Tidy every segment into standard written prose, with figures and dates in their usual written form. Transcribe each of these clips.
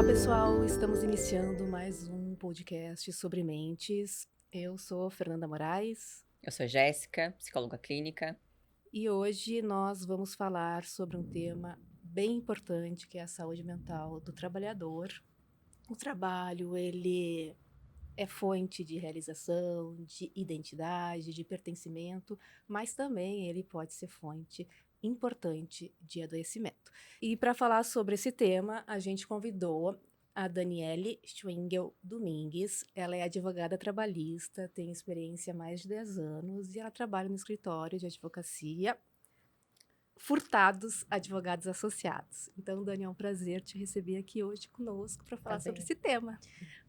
Olá, pessoal! Estamos iniciando mais um podcast sobre mentes. Eu sou Fernanda Moraes Eu sou Jéssica, psicóloga clínica. e hoje nós vamos falar sobre um tema bem importante, que é a saúde mental do trabalhador. O trabalho, ele é fonte de realização, de identidade, de pertencimento, mas também ele pode ser fonte importante de adoecimento. E para falar sobre esse tema, a gente convidou a Daniele Schwingel Domingues. Ela é advogada trabalhista, tem experiência há mais de 10 anos e ela trabalha no escritório de advocacia Furtados Advogados Associados. Então, Dani, é um prazer te receber aqui hoje conosco para falar sobre esse tema.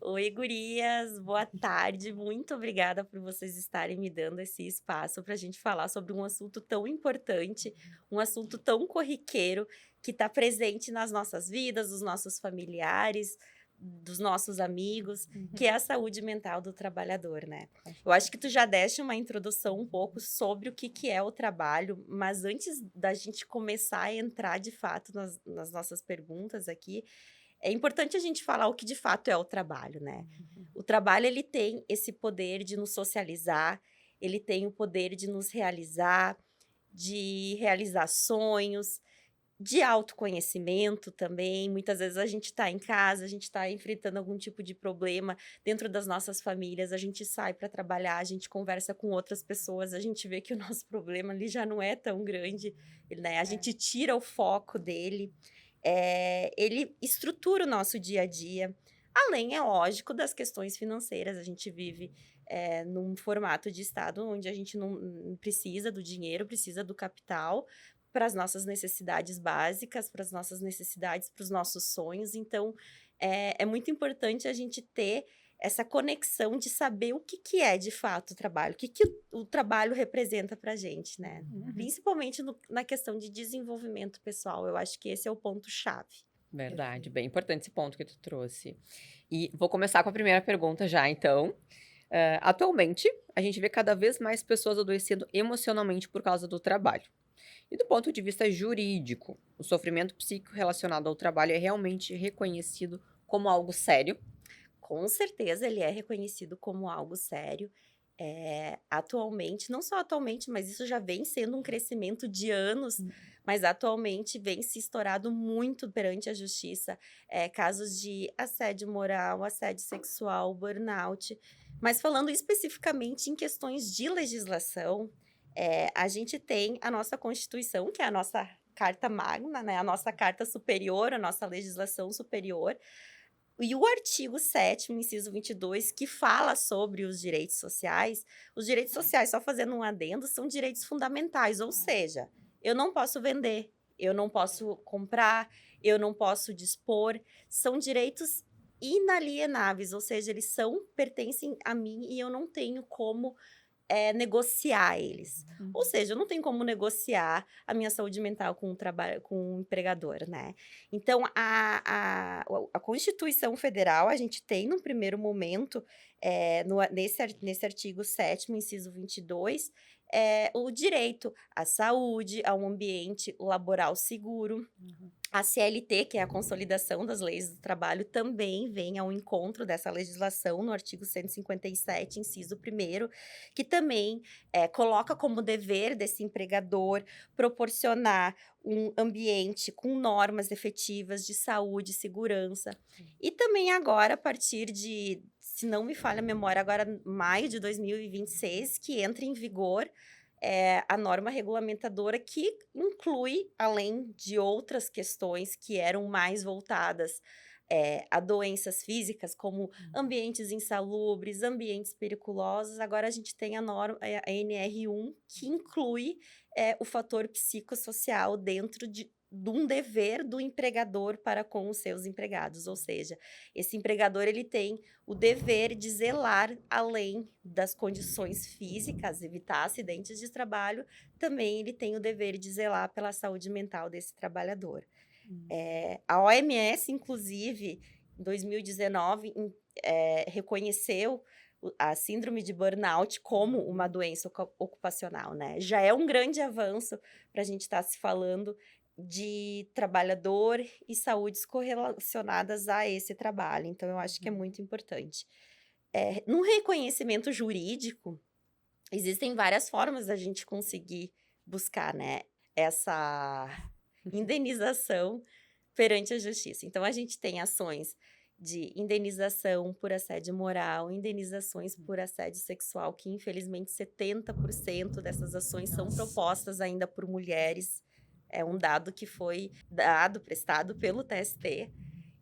Oi, gurias, boa tarde. Muito obrigada por vocês estarem me dando esse espaço para a gente falar sobre um assunto tão importante, um assunto tão corriqueiro que está presente nas nossas vidas, dos nossos familiares, dos nossos amigos, que é a saúde mental do trabalhador, né? Eu acho que tu já deste uma introdução um pouco sobre o que é o trabalho, mas antes da gente começar a entrar de fato nas nossas perguntas aqui, é importante a gente falar o que de fato é o trabalho, né? O trabalho, ele tem esse poder de nos socializar, ele tem o poder de nos realizar, de realizar sonhos, de autoconhecimento também. Muitas vezes a gente está em casa, a gente está enfrentando algum tipo de problema dentro das nossas famílias, a gente sai para trabalhar, a gente conversa com outras pessoas, a gente vê que o nosso problema ali já não é tão grande, né? A gente tira o foco dele. Ele estrutura o nosso dia a dia, além, é lógico, das questões financeiras. A gente vive num formato de Estado onde a gente não precisa do dinheiro, precisa do capital para as nossas necessidades básicas, para as nossas necessidades, para os nossos sonhos. Então, é muito importante a gente ter essa conexão de saber o que é de fato o trabalho, o trabalho representa para a gente, né? Principalmente na questão de desenvolvimento pessoal. Eu acho que esse é o ponto-chave. Verdade, bem importante esse ponto que tu trouxe. E vou começar com a primeira pergunta já, então. Atualmente, a gente vê cada vez mais pessoas adoecendo emocionalmente por causa do trabalho. E do ponto de vista jurídico, o sofrimento psíquico relacionado ao trabalho é realmente reconhecido como algo sério? Com certeza ele é reconhecido como algo sério. Atualmente, não só atualmente, mas isso já vem sendo um crescimento de anos, mas atualmente vem se estourado muito perante a justiça, casos de assédio moral, assédio sexual, burnout. Mas falando especificamente em questões de legislação, a gente tem a nossa Constituição, que é a nossa carta magna, né? A nossa carta superior, a nossa legislação superior, e o artigo 7º, inciso 22, que fala sobre os direitos sociais, só fazendo um adendo, são direitos fundamentais, ou seja, eu não posso vender, eu não posso comprar, eu não posso dispor, são direitos inalienáveis, ou seja, pertencem a mim e eu não tenho como negociar eles. Ou seja, eu não tenho como negociar a minha saúde mental com com o empregador, né? Então, a Constituição Federal, a gente tem, num primeiro momento, nesse artigo 7º, inciso 22, o direito à saúde, a um ambiente laboral seguro. A CLT, que é a Consolidação das Leis do Trabalho, também vem ao encontro dessa legislação no artigo 157, inciso 1º, que também coloca como dever desse empregador proporcionar um ambiente com normas efetivas de saúde e segurança. E também agora, a partir de, se não me falha a memória, agora maio de 2026, que entra em vigor a norma regulamentadora, que inclui, além de outras questões que eram mais voltadas a doenças físicas, como ambientes insalubres, ambientes periculosos, agora a gente tem a norma, a NR1, que inclui o fator psicossocial dentro de um dever do empregador para com os seus empregados. Ou seja, esse empregador, ele tem o dever de zelar, além das condições físicas, evitar acidentes de trabalho, também ele tem o dever de zelar pela saúde mental desse trabalhador. A OMS, inclusive, em 2019, reconheceu a síndrome de burnout como uma doença ocupacional, né? Já é um grande avanço para a gente estar se falando de trabalhador e saúdes correlacionadas a esse trabalho. Então, eu acho que é muito importante. No reconhecimento jurídico, existem várias formas da gente conseguir buscar, né, essa indenização perante a justiça. Então, a gente tem ações de indenização por assédio moral, indenizações por assédio sexual, que infelizmente 70% dessas ações são Nossa. propostas ainda por mulheres. É um dado que foi prestado pelo TST.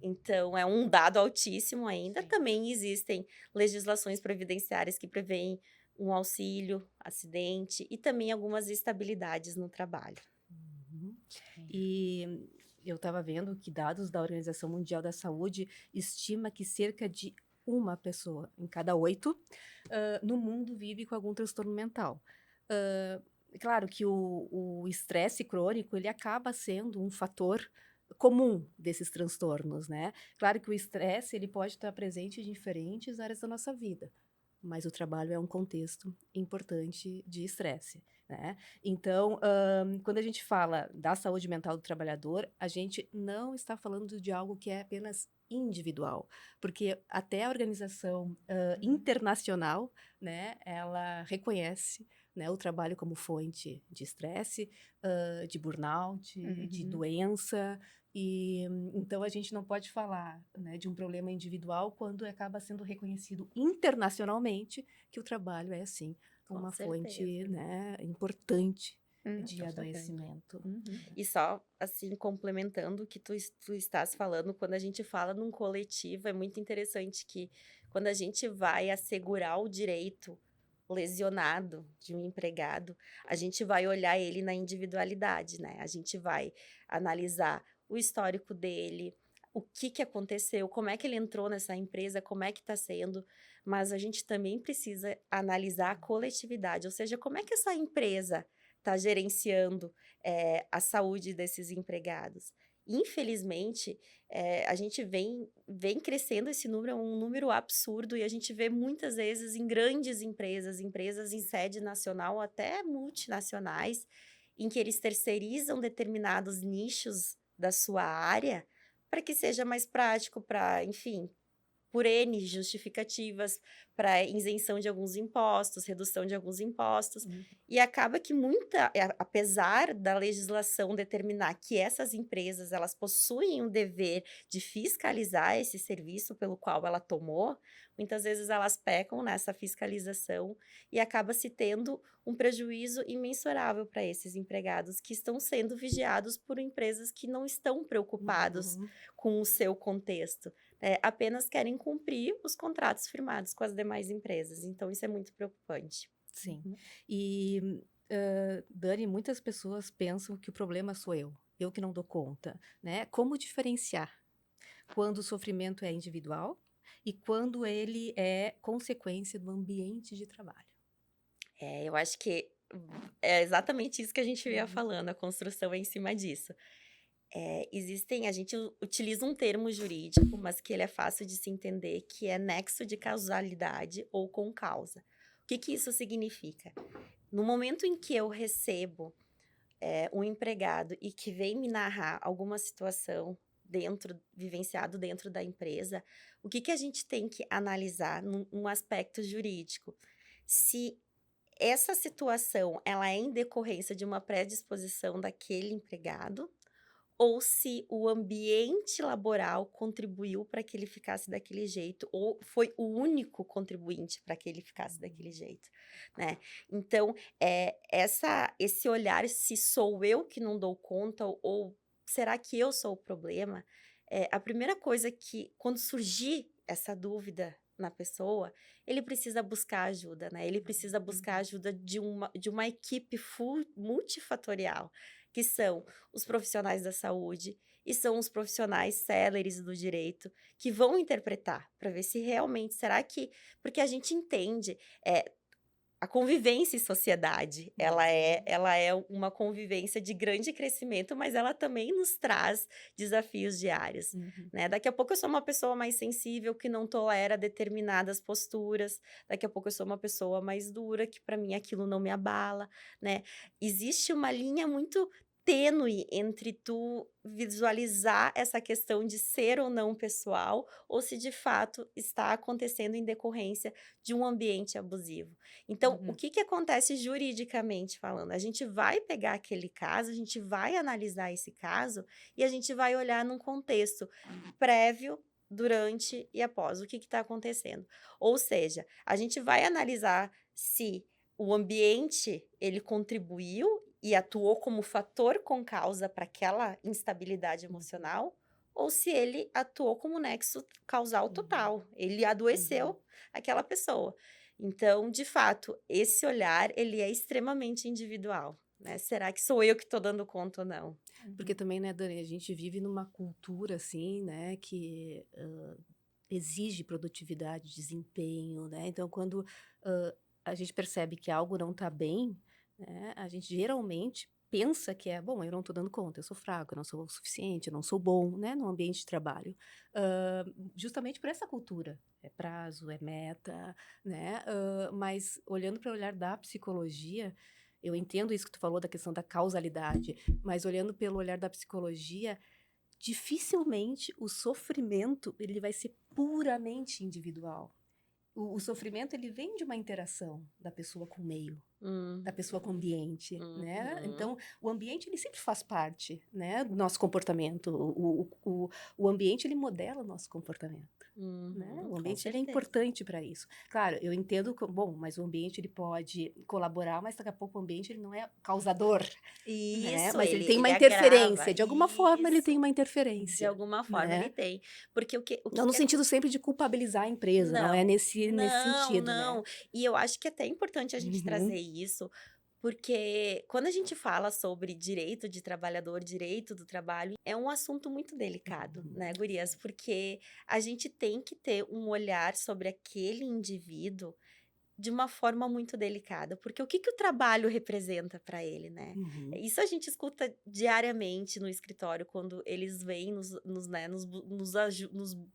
Então, é um dado altíssimo ainda. Sim. Também existem legislações previdenciárias que prevêem um auxílio, acidente e também algumas estabilidades no trabalho. Uhum. E eu estava vendo que dados da Organização Mundial da Saúde estima que cerca de uma pessoa em cada 8 no mundo vive com algum transtorno mental. Claro que o estresse crônico ele acaba sendo um fator comum desses transtornos, né? Claro que o estresse ele pode estar presente em diferentes áreas da nossa vida, mas o trabalho é um contexto importante de estresse, né? Então, quando a gente fala da saúde mental do trabalhador, a gente não está falando de algo que é apenas individual, porque até a organização internacional, né, ela reconhece, né, o trabalho como fonte de estresse, de burnout, de Uhum. doença, e então a gente não pode falar, né, de um problema individual quando acaba sendo reconhecido internacionalmente que o trabalho é sim Com uma fonte, certeza. né, importante de Com certeza. adoecimento. Uhum. E só, assim, complementando o que tu estás falando, quando a gente fala num coletivo, é muito interessante que quando a gente vai assegurar o direito lesionado de um empregado, a gente vai olhar ele na individualidade, né? A gente vai analisar o histórico dele, o que que aconteceu, como é que ele entrou nessa empresa, como é que está sendo, mas a gente também precisa analisar a coletividade, ou seja, como é que essa empresa está gerenciando a saúde desses empregados. Infelizmente, a gente vem crescendo esse número, é um número absurdo, e a gente vê muitas vezes em grandes empresas, empresas em sede nacional, até multinacionais, em que eles terceirizam determinados nichos da sua área para que seja mais prático, para, enfim, por N justificativas, para isenção de alguns impostos, redução de alguns impostos, e acaba que apesar da legislação determinar que essas empresas elas possuem o dever de fiscalizar esse serviço pelo qual ela tomou, muitas vezes elas pecam nessa fiscalização e acaba se tendo um prejuízo imensurável para esses empregados que estão sendo vigiados por empresas que não estão preocupados Uhum. com o seu contexto. Apenas querem cumprir os contratos firmados com as demais empresas. Então, isso é muito preocupante. Sim. Uhum. E, Dani, muitas pessoas pensam que o problema sou eu que não dou conta, né? Como diferenciar quando o sofrimento é individual e quando ele é consequência do ambiente de trabalho? Eu acho que é exatamente isso que a gente vinha Uhum. falando, a construção é em cima disso. A gente utiliza um termo jurídico, mas que ele é fácil de se entender, que é nexo de causalidade ou com causa. O que que isso significa? No momento em que eu recebo um empregado e que vem me narrar alguma situação vivenciado dentro da empresa, o que que a gente tem que analisar num aspecto jurídico? Se essa situação ela é em decorrência de uma predisposição daquele empregado, ou se o ambiente laboral contribuiu para que ele ficasse daquele jeito, ou foi o único contribuinte para que ele ficasse daquele jeito, né. Então, esse olhar, se sou eu que não dou conta ou será que eu sou o problema, a primeira coisa que quando surgir essa dúvida na pessoa, ele precisa buscar ajuda, né, ele precisa buscar ajuda de uma equipe multifatorial, que são os profissionais da saúde e são os profissionais céleres do direito que vão interpretar para ver se realmente será que porque a gente entende, a convivência em sociedade, ela é uma convivência de grande crescimento, mas ela também nos traz desafios diários, Uhum. né. Daqui a pouco eu sou uma pessoa mais sensível que não tolera determinadas posturas, daqui a pouco eu sou uma pessoa mais dura que para mim aquilo não me abala, né. Existe uma linha muito tênue entre tu visualizar essa questão de ser ou não pessoal, ou se de fato está acontecendo em decorrência de um ambiente abusivo. Então, o Uhum. que acontece juridicamente falando? A gente vai pegar aquele caso, a gente vai analisar esse caso e a gente vai olhar num contexto prévio, durante e após. O que está acontecendo? Ou seja, a gente vai analisar se o ambiente ele contribuiu e atuou como fator com causa para aquela instabilidade emocional, ou se ele atuou como nexo causal total. Ele adoeceu aquela pessoa. Então, de fato, esse olhar ele é extremamente individual, né? Será que sou eu que estou dando conta ou não? Porque também, né, Dani, a gente vive numa cultura, assim, né, que exige produtividade, desempenho, né? Então, quando a gente percebe que algo não está bem, né, a gente geralmente pensa que bom, eu não estou dando conta, eu sou fraco, eu não sou o suficiente, eu não sou bom, né, no ambiente de trabalho. Ah, justamente por essa cultura. É prazo, é meta, né? Mas olhando para o olhar da psicologia, eu entendo isso que tu falou da questão da causalidade, mas olhando pelo olhar da psicologia, dificilmente o sofrimento ele vai ser puramente individual. O sofrimento ele vem de uma interação da pessoa com o meio, da pessoa com o ambiente, né? Uhum. Então, o ambiente ele sempre faz parte, né, do nosso comportamento. O ambiente ele modela o nosso comportamento. Né? O Com ambiente ele é certeza. importante para isso. Claro, eu entendo que, bom, mas o ambiente ele pode colaborar, mas daqui a pouco o ambiente ele não é causador, né? Isso, Mas ele tem uma ele agrava. interferência. De alguma forma ele tem Isso. uma De interferência, alguma forma ele né? tem. Porque o Não que no que acon sentido sempre de culpabilizar a empresa, não é não, nesse não, sentido, né? não. E eu acho que é até importante a gente trazer Uhum, isso, porque quando a gente fala sobre direito de trabalhador, direito do trabalho, é um assunto muito delicado, uhum, né, gurias? Porque a gente tem que ter um olhar sobre aquele indivíduo de uma forma muito delicada, porque o que o trabalho representa para ele, né? uhum. Isso a gente escuta diariamente no escritório, quando eles vêm né,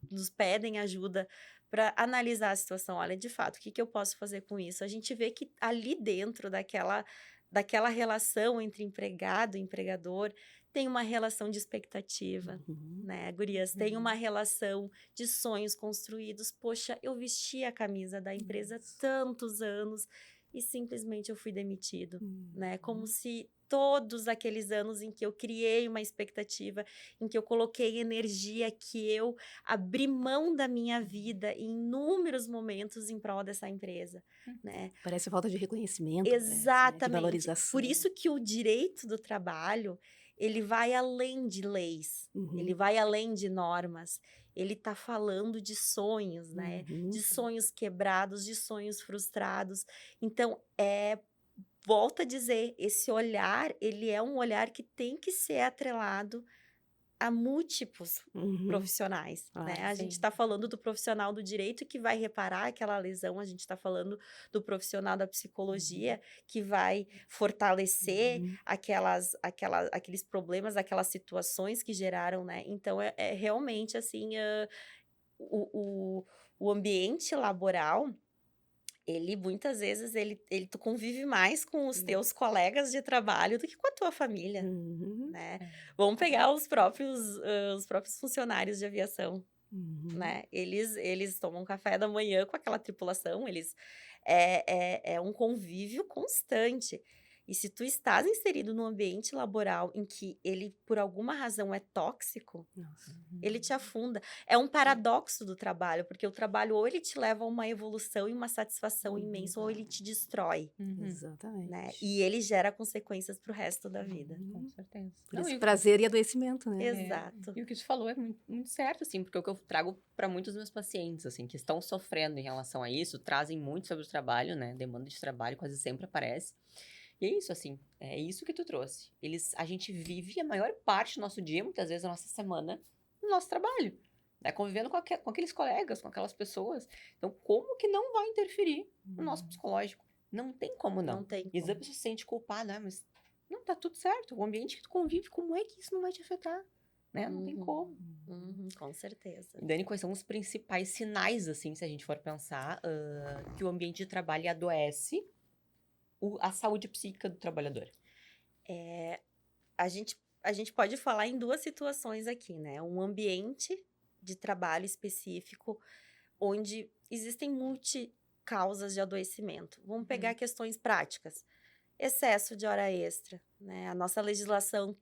nos pedem ajuda para analisar a situação. Olha, de fato, o que eu posso fazer com isso? A gente vê que ali dentro daquela relação entre empregado e empregador, tem uma relação de expectativa, Uhum, né, gurias? Tem uma relação de sonhos construídos. Poxa, eu vesti a camisa da empresa isso. tantos anos e simplesmente eu fui demitido, né? Como Uhum, se todos aqueles anos em que eu criei uma expectativa, em que eu coloquei energia, que eu abri mão da minha vida em inúmeros momentos em prol dessa empresa, né? Parece falta de reconhecimento, parece, né? De Exatamente. Por valorização. isso que o direito do trabalho, ele vai além de leis, ele Uhum, vai além de normas. Ele está falando de sonhos, né? uhum, De sonhos quebrados, de sonhos frustrados. Então, volta a dizer, esse olhar, ele é um olhar que tem que ser atrelado a múltiplos uhum. profissionais, né? Claro. A gente Sim. está falando do profissional do direito que vai reparar aquela lesão, a gente está falando do profissional da Uhum, psicologia que vai fortalecer uhum, aqueles problemas, aquelas situações que geraram, né? Então, é realmente assim, o, o, o ambiente laboral ele muitas vezes tu convive mais com os uhum, teus colegas de trabalho do que com a tua família, uhum, né. É. Vamos pegar os próprios funcionários de aviação, uhum, né, eles tomam café da manhã com aquela tripulação, é um convívio constante. E se tu estás inserido num ambiente laboral em que ele, por alguma razão, é tóxico, nossa. ele te Uhum. afunda. É um paradoxo do trabalho, porque o trabalho ou ele te leva a uma evolução e uma satisfação Uhum, imensa, ou ele te destrói, Uhum. né. exatamente. E ele gera consequências para o resto da vida. Com Uhum. certeza. Por Não, esse e prazer e adoecimento, né? Exato. o que tu falou é muito, muito certo, assim, porque o que eu trago para muitos dos meus pacientes, assim, que estão sofrendo em relação a isso, trazem muito sobre o trabalho, né? Demanda de trabalho quase sempre aparece. E é isso, assim, é isso que tu trouxe. A gente vive a maior parte do nosso dia, muitas vezes a nossa semana, no nosso trabalho, né? Convivendo com aqueles colegas, com aquelas pessoas. Então, como que não vai interferir no nosso Uhum. psicológico? Não tem como Não não. tem E às vezes a como. pessoa se sente culpada, mas não, tá tudo certo. O ambiente que tu convive, como é que isso não vai te afetar? Né? Não tem Uhum, como. com certeza. E Dani, quais são os principais sinais, assim, se a gente for pensar, que o ambiente de trabalho adoece a saúde psíquica do trabalhador? a gente pode falar em duas situações aqui, né? Um ambiente de trabalho específico, onde existem multi-causas de adoecimento. Vamos pegar Uhum. questões práticas. Excesso de hora extra, né? A nossa legislação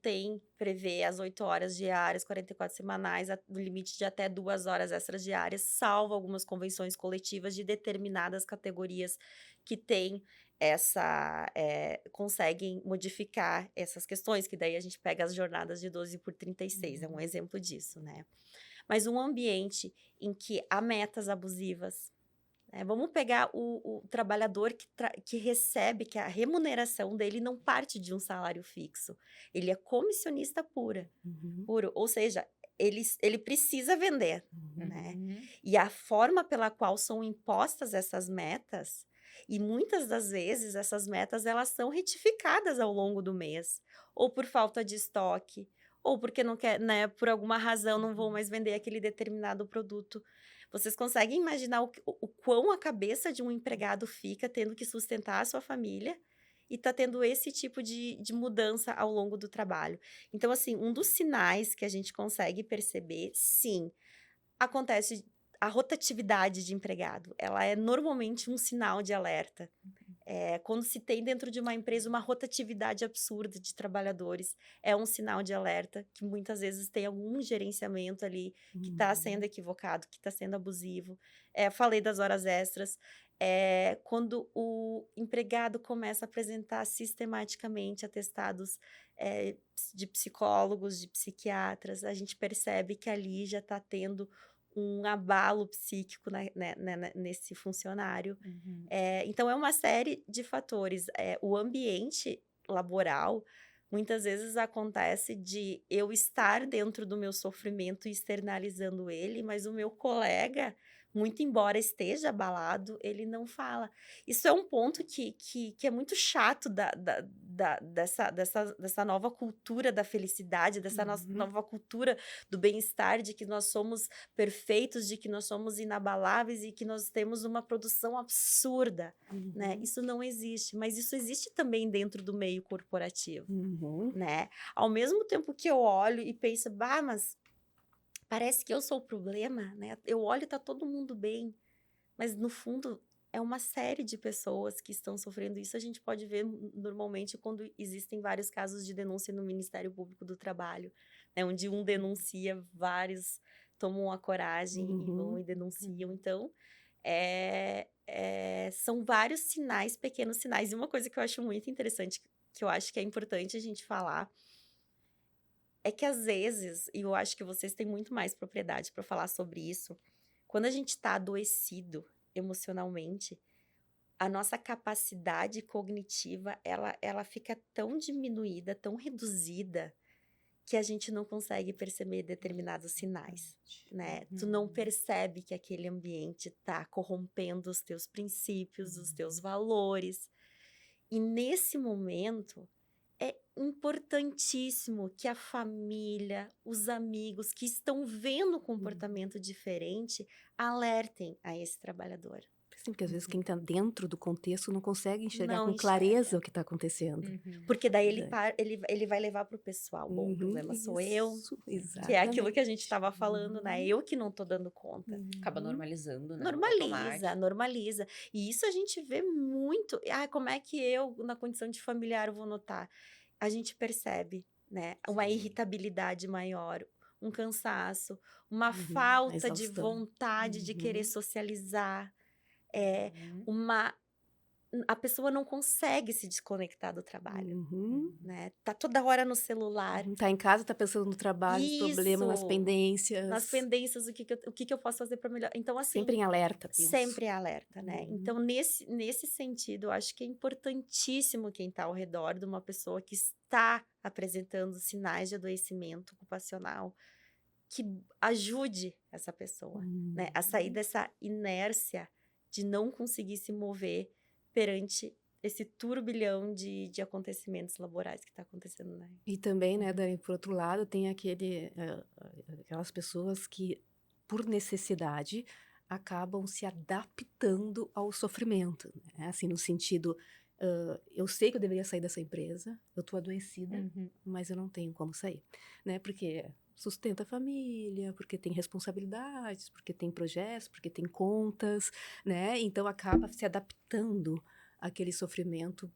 prevê as 8 horas diárias, 44 semanais, o limite de até 2 horas extras diárias, salvo algumas convenções coletivas de determinadas categorias que têm conseguem modificar essas questões, que daí a gente pega as jornadas de 12 por 36, é um exemplo disso, né? Mas um ambiente em que há metas abusivas, vamos pegar o trabalhador que recebe, que a remuneração dele não parte de um salário fixo. Ele é comissionista Uhum. puro, ou seja, ele precisa vender, né? Uhum. E a forma pela qual são impostas essas metas, e muitas das vezes essas metas elas são retificadas ao longo do mês, ou por falta de estoque, ou porque não quer, né, por alguma razão não vão mais vender aquele determinado produto. Vocês conseguem imaginar o quão a cabeça de um empregado fica tendo que sustentar a sua família e tá tendo esse tipo de mudança ao longo do trabalho? Então, assim, um dos sinais que a gente consegue perceber, sim, acontece a rotatividade de empregado. Ela é normalmente um sinal de alerta. Quando se tem dentro de uma empresa uma rotatividade absurda de trabalhadores, é um sinal de alerta que muitas vezes tem algum gerenciamento ali que está sendo equivocado, que está sendo abusivo. Falei das horas extras. Quando o empregado começa a apresentar sistematicamente atestados de psicólogos, de psiquiatras, a gente percebe que ali já está tendo um abalo psíquico nesse funcionário. Uhum. Então, é uma série de fatores. O ambiente laboral, muitas vezes acontece de eu estar dentro do meu sofrimento e externalizando ele, mas o meu colega, muito embora esteja abalado, ele não fala. Isso é um ponto que é muito chato dessa nova cultura da felicidade, dessa nova cultura do bem-estar, de que nós somos perfeitos, de que nós somos inabaláveis e que nós temos uma produção absurda, né? Isso não existe, mas isso existe também dentro do meio corporativo, né? Ao mesmo tempo que eu olho e penso, bah, mas parece que eu sou o problema, né? Eu olho e tá todo mundo bem, mas no fundo é uma série de pessoas que estão sofrendo isso. A gente pode ver normalmente quando existem vários casos de denúncia no Ministério Público do Trabalho, né? Onde um denuncia, vários tomam a coragem e vão e denunciam. Então, são vários sinais, pequenos sinais. E uma coisa que eu acho muito interessante, que eu acho que é importante a gente falar, é que às vezes, e eu acho que vocês têm muito mais propriedade para falar sobre isso, quando a gente está adoecido emocionalmente, a nossa capacidade cognitiva, ela fica tão diminuída, tão reduzida, que a gente não consegue perceber determinados sinais, né? Tu não percebe que aquele ambiente está corrompendo os teus princípios, os teus valores. E nesse momento, é importantíssimo que a família, os amigos que estão vendo o comportamento diferente, alertem a esse trabalhador. Sim, porque às vezes quem está dentro do contexto não consegue enxergar Não com enxerga. clareza o que está acontecendo. Porque daí Verdade. ele vai levar para o pessoal. Bom, o problema sou eu, Isso, que é aquilo que a exatamente. gente estava falando, né? Eu que não tô dando conta. Acaba normalizando, né? Normaliza. E isso a gente vê muito. Como é que eu, na condição de familiar, vou notar? A gente percebe, né? Uma irritabilidade maior, um cansaço, uma A falta de exaustão. vontade de querer socializar, a pessoa não consegue se desconectar do trabalho, né? Tá toda hora no celular. Tá em casa, tá pensando no trabalho, nos problemas, nas Isso! pendências. Nas pendências, o que eu posso fazer para melhorar. Então, assim, Sempre em alerta, penso. sempre alerta, né? Então, nesse sentido, eu acho que é importantíssimo quem está ao redor de uma pessoa que está apresentando sinais de adoecimento ocupacional, que ajude essa pessoa, né? A sair dessa inércia de não conseguir se mover perante esse turbilhão de acontecimentos laborais que está acontecendo, né? E também, né, Dani, por outro lado, tem aquelas pessoas que, por necessidade, acabam se adaptando ao sofrimento, né? Assim, no sentido, Eu sei que eu deveria sair dessa empresa, eu tô adoecida, Uhum. mas eu não tenho como sair, né? Porque sustenta a família, porque tem responsabilidades, porque tem projetos, porque tem contas, né? Então acaba se adaptando àquele sofrimento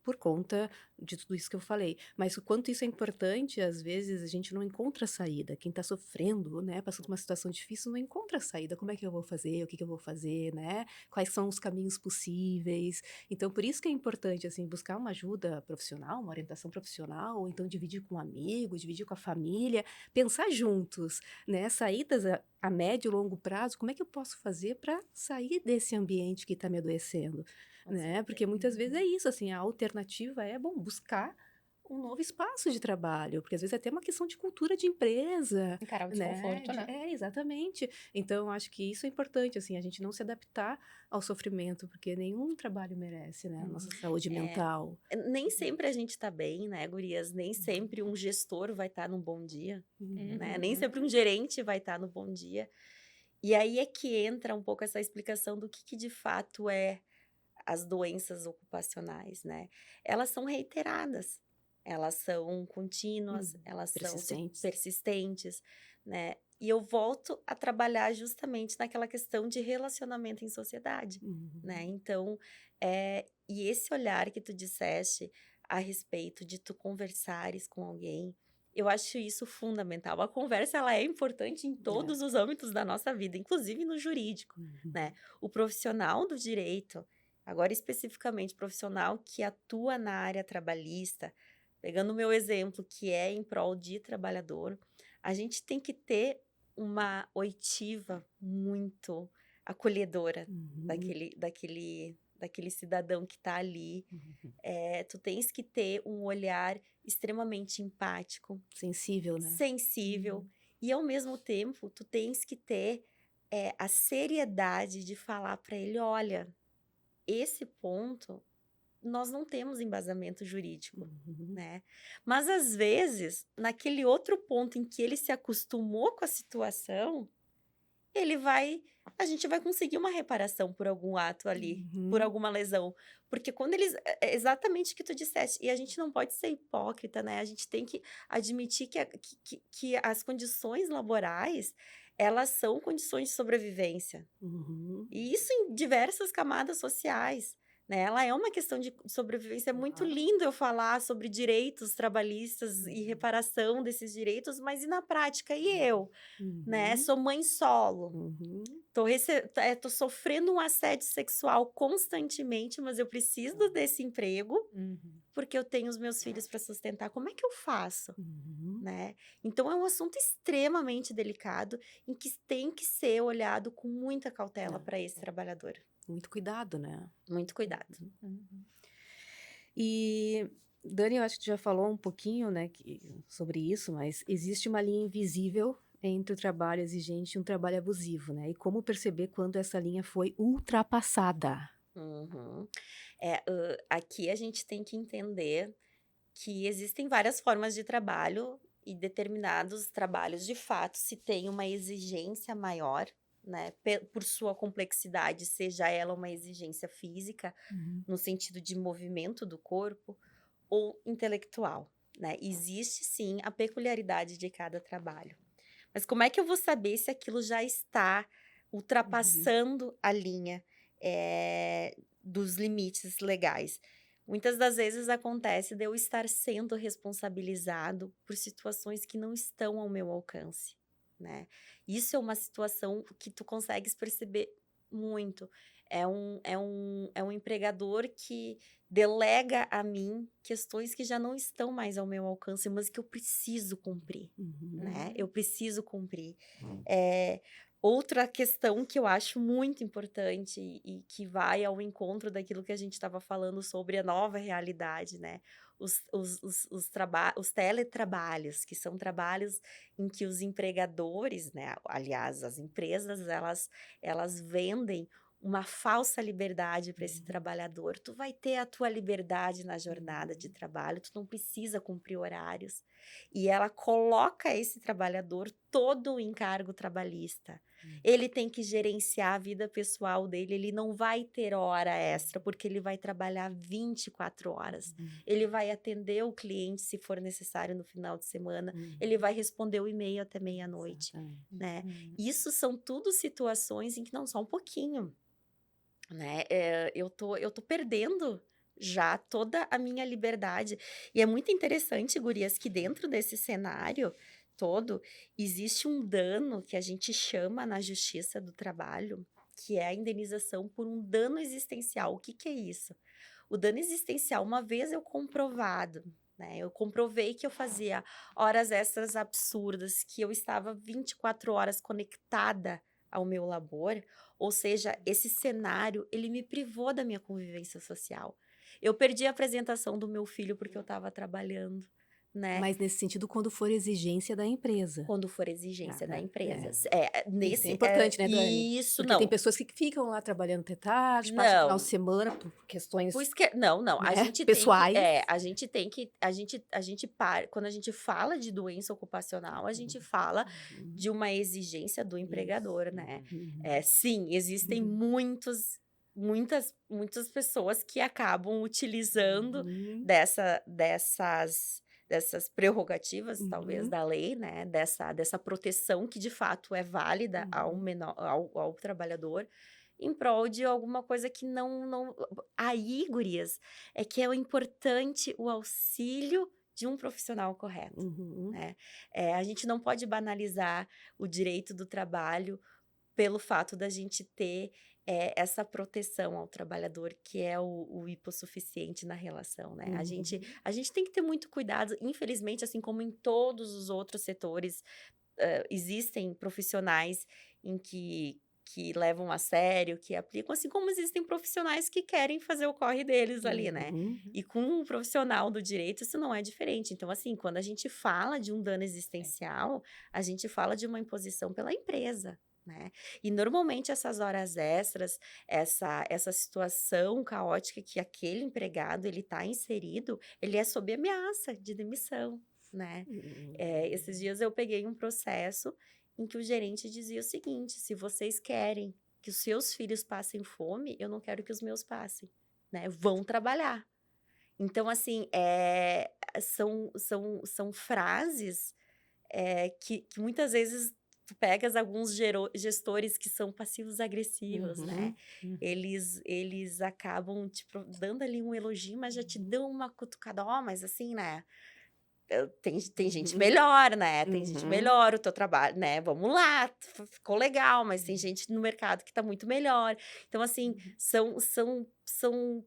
por conta de tudo isso que eu falei. Mas o quanto isso é importante, às vezes a gente não encontra saída. Quem está sofrendo, né, passando por uma situação difícil, não encontra saída. Como é que eu vou fazer? O que que eu vou fazer, né? Quais são os caminhos possíveis? Então, por isso que é importante, assim, buscar uma ajuda profissional, uma orientação profissional, ou então dividir com um amigo, dividir com a família, pensar juntos, né? Saídas a médio e longo prazo, como é que eu posso fazer para sair desse ambiente que está me adoecendo? Com Né? certeza. Porque muitas vezes é isso, assim, a alternativa é, bom, buscar um novo espaço de trabalho, porque às vezes é até uma questão de cultura de empresa, Encarar o né? desconforto, né? Exatamente. Então, eu acho que isso é importante, assim, a gente não se adaptar ao sofrimento, porque nenhum trabalho merece, né? A nossa saúde É, mental. nem sempre a gente tá bem, né, gurias? Nem sempre um gestor vai estar num bom dia, né? Nem Uhum. sempre um gerente vai estar no bom dia. E aí é que entra um pouco essa explicação do que de fato é as doenças ocupacionais, né? Elas são reiteradas, elas são contínuas, elas são Persistentes. persistentes, né? E eu volto a trabalhar justamente naquela questão de relacionamento em sociedade, né? Uhum. Então, e esse olhar que tu disseste a respeito de tu conversares com alguém, eu acho isso fundamental. A conversa, ela é importante em É. todos os âmbitos da nossa vida, inclusive no jurídico, Uhum. né? O profissional do direito, agora especificamente profissional que atua na área trabalhista, pegando o meu exemplo, que é em prol de trabalhador, a gente tem que ter uma oitiva muito acolhedora Uhum. daquele cidadão que está ali. Uhum. Tu tens que ter um olhar extremamente empático, Sensível, né? sensível, e ao mesmo tempo tu tens que ter a seriedade de falar para ele, olha, esse ponto nós não temos embasamento jurídico, Uhum. né? Mas às vezes, naquele outro ponto em que ele se acostumou com a situação, a gente vai conseguir uma reparação por algum ato ali, por Uhum. alguma lesão. Porque quando eles. É exatamente o que tu disseste. E a gente não pode ser hipócrita, né? A gente tem que admitir que as condições laborais, elas são condições de sobrevivência. Uhum. E isso em diversas camadas sociais, né? Ela é uma questão de sobrevivência. É muito Claro. lindo eu falar sobre direitos trabalhistas e Uhum. reparação desses direitos, mas e na prática? E eu, né? Uhum. Sou mãe solo. Uhum. Tô sofrendo um assédio sexual constantemente, mas eu preciso desse emprego Uhum. porque eu tenho os meus filhos para sustentar. Como é que eu faço? Uhum. Né? Então é um assunto extremamente delicado em que tem que ser olhado com muita cautela para esse trabalhador. Muito cuidado, né? Muito cuidado. Uhum. E, Dani, eu acho que tu já falou um pouquinho, né, sobre isso, mas existe uma linha invisível entre o trabalho exigente e um trabalho abusivo, né? E como perceber quando essa linha foi ultrapassada? Uhum. Aqui a gente tem que entender que existem várias formas de trabalho e determinados trabalhos, de fato, se tem uma exigência maior, né, por sua complexidade, seja ela uma exigência física, Uhum. no sentido de movimento do corpo, ou intelectual, né? Existe sim a peculiaridade de cada trabalho. Mas como é que eu vou saber se aquilo já está Uhum. ultrapassando a linha, dos limites legais? Muitas das vezes acontece de eu estar sendo responsabilizado por situações que não estão ao meu alcance, né? Isso é uma situação que tu consegues perceber muito. É um empregador que delega a mim questões que já não estão mais ao meu alcance, mas que eu preciso cumprir, Uhum. né? Eu preciso cumprir. Outra questão que eu acho muito importante e que vai ao encontro daquilo que a gente estava falando sobre a nova realidade, né? Os teletrabalhos, que são trabalhos em que os empregadores, né? Aliás, as empresas, elas vendem uma falsa liberdade para esse trabalhador. Tu vai ter a tua liberdade na jornada de trabalho, tu não precisa cumprir horários. E ela coloca esse trabalhador todo em cargo trabalhista. Ele tem que gerenciar a vida pessoal dele, ele não vai ter hora extra, porque ele vai trabalhar 24 horas. Ele vai atender o cliente se for necessário no final de semana, ele vai responder o e-mail até meia-noite, né? Isso são tudo situações em que não, só um pouquinho, né? Eu tô perdendo já toda a minha liberdade. E é muito interessante, gurias, que dentro desse cenário todo, existe um dano que a gente chama na Justiça do Trabalho, que é a indenização por um dano existencial. O que que é isso? O dano existencial, uma vez eu comprovado, né? Eu comprovei que eu fazia horas extras absurdas, que eu estava 24 horas conectada ao meu labor, ou seja, esse cenário, ele me privou da minha convivência social. Eu perdi a apresentação do meu filho porque eu estava trabalhando, né? Mas nesse sentido, quando for exigência da empresa. Quando for exigência da É. empresa. Isso Nesse, é importante, né, Dani? isso, Porque não. tem pessoas que ficam lá trabalhando até tarde, passam o final de Não. semana por questões, Não, a né, gente pessoais. quando a gente fala de doença ocupacional, a gente fala de uma exigência do empregador, né? Sim, existem muitas pessoas que acabam utilizando dessas prerrogativas, talvez, da lei, né? Dessa proteção que, de fato, é válida ao trabalhador, em prol de alguma coisa que não... Aí, gurias, é que é importante o auxílio de um profissional correto, né? A gente não pode banalizar o direito do trabalho pelo fato da gente ter essa proteção ao trabalhador, que é o hipossuficiente na relação, né? A gente tem que ter muito cuidado, infelizmente, assim como em todos os outros setores, existem profissionais que levam a sério, que aplicam, assim como existem profissionais que querem fazer o corre deles ali, né? E com um profissional do direito, isso não é diferente. Então, assim, quando a gente fala de um dano existencial, a gente fala de uma imposição pela empresa, né? E normalmente essas horas extras, essa situação caótica que aquele empregado ele está inserido, ele é sob ameaça de demissão, né? Esses dias eu peguei um processo em que o gerente dizia o seguinte: se vocês querem que os seus filhos passem fome, eu não quero que os meus passem, né? Vão trabalhar. Então, assim, são frases que muitas vezes tu pegas alguns gestores que são passivos agressivos, né? Eles acabam te dando ali um elogio, mas já te dão uma cutucada, mas assim, né? Tem gente melhor, né? Tem gente melhor, o teu trabalho, né? Vamos lá, ficou legal, mas tem gente no mercado que tá muito melhor. Então, assim, são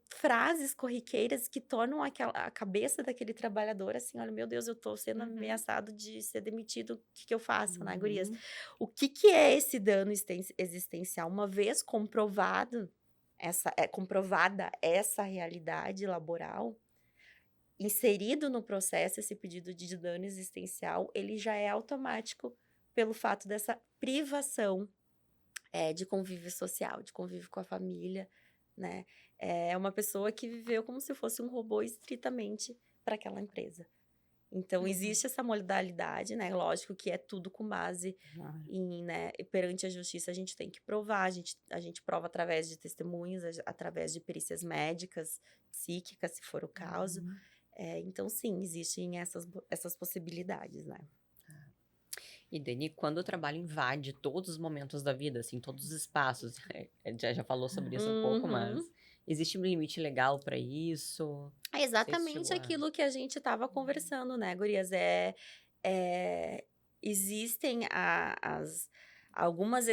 frases corriqueiras que tornam a cabeça daquele trabalhador assim: olha, meu Deus, eu tô sendo ameaçado de ser demitido, o que eu faço, né, gurias? O que é esse dano existencial? Uma vez comprovada essa realidade laboral, inserido no processo esse pedido de dano existencial, ele já é automático pelo fato dessa privação de convívio social, de convívio com a família, né? É uma pessoa que viveu como se fosse um robô estritamente para aquela empresa. Então, existe essa modalidade, né? Lógico que é tudo com base em, né? Perante a justiça, a gente tem que provar, a gente prova através de testemunhos, através de perícias médicas, psíquicas, se for o caso. Então, sim, existem essas possibilidades, né? E, Dani, quando o trabalho invade todos os momentos da vida, assim, todos os espaços, já falou sobre isso um pouco, mas existe um limite legal para isso? É exatamente aquilo que a gente estava conversando, né, gurias? Existem algumas...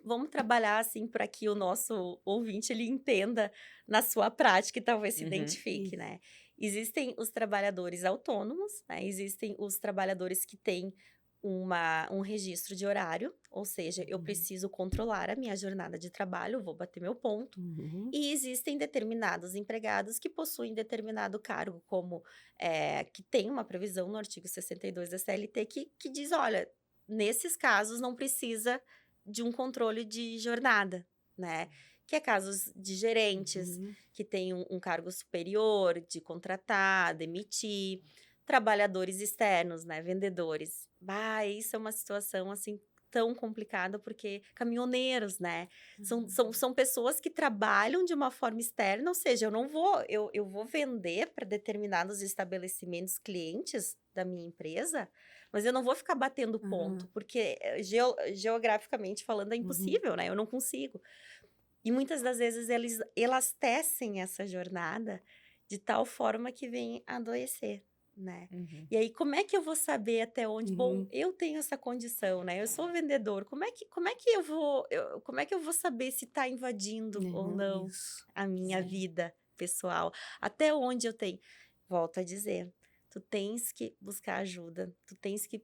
Vamos trabalhar, assim, para que o nosso ouvinte, ele entenda na sua prática e talvez se identifique, né? Existem os trabalhadores autônomos, né? Existem os trabalhadores que têm um registro de horário, ou seja, eu preciso controlar a minha jornada de trabalho, vou bater meu ponto. E existem determinados empregados que possuem determinado cargo, como que tem uma previsão no artigo 62 da CLT que diz, olha, nesses casos não precisa de um controle de jornada, né? Que é casos de gerentes que têm um cargo superior, de contratar, demitir, trabalhadores externos, né? Vendedores. Isso é uma situação, assim, tão complicada, porque caminhoneiros, né? São pessoas que trabalham de uma forma externa, ou seja, eu vou vender para determinados estabelecimentos clientes da minha empresa, mas eu não vou ficar batendo ponto, porque geograficamente falando é impossível, né? Eu não consigo. E muitas das vezes elas tecem essa jornada de tal forma que vem a adoecer, né? E aí, como é que eu vou saber até onde? Bom, eu tenho essa condição, né? Eu sou vendedor. Como é que eu vou saber se está invadindo ou não Isso. a minha Sim. vida pessoal? Até onde eu tenho? Volto a dizer, tu tens que buscar ajuda, tu tens que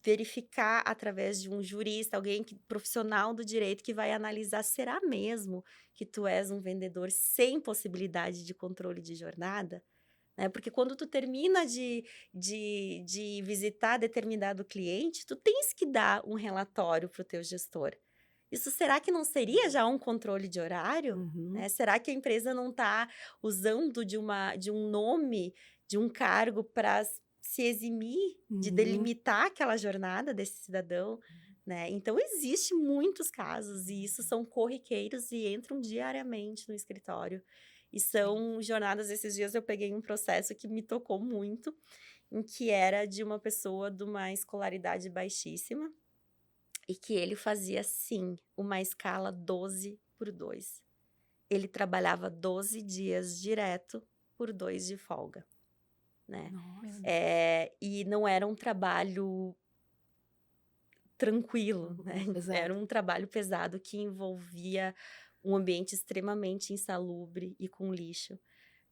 verificar através de um jurista, alguém profissional do direito que vai analisar, será mesmo que tu és um vendedor sem possibilidade de controle de jornada? Né? Porque quando tu termina de visitar determinado cliente, tu tens que dar um relatório para o teu gestor. Isso será que não seria já um controle de horário? Né? Será que a empresa não está usando de um nome, de um cargo para se eximir de delimitar aquela jornada desse cidadão? Né? Então, existem muitos casos, e isso são corriqueiros e entram diariamente no escritório. E são jornadas, esses dias eu peguei um processo que me tocou muito, em que era de uma pessoa de uma escolaridade baixíssima, e que ele fazia, sim, uma escala 12x2. Ele trabalhava 12 dias direto por 2 de folga, né? Nossa. E não era um trabalho tranquilo, né? Exato. Era um trabalho pesado que envolvia um ambiente extremamente insalubre e com lixo,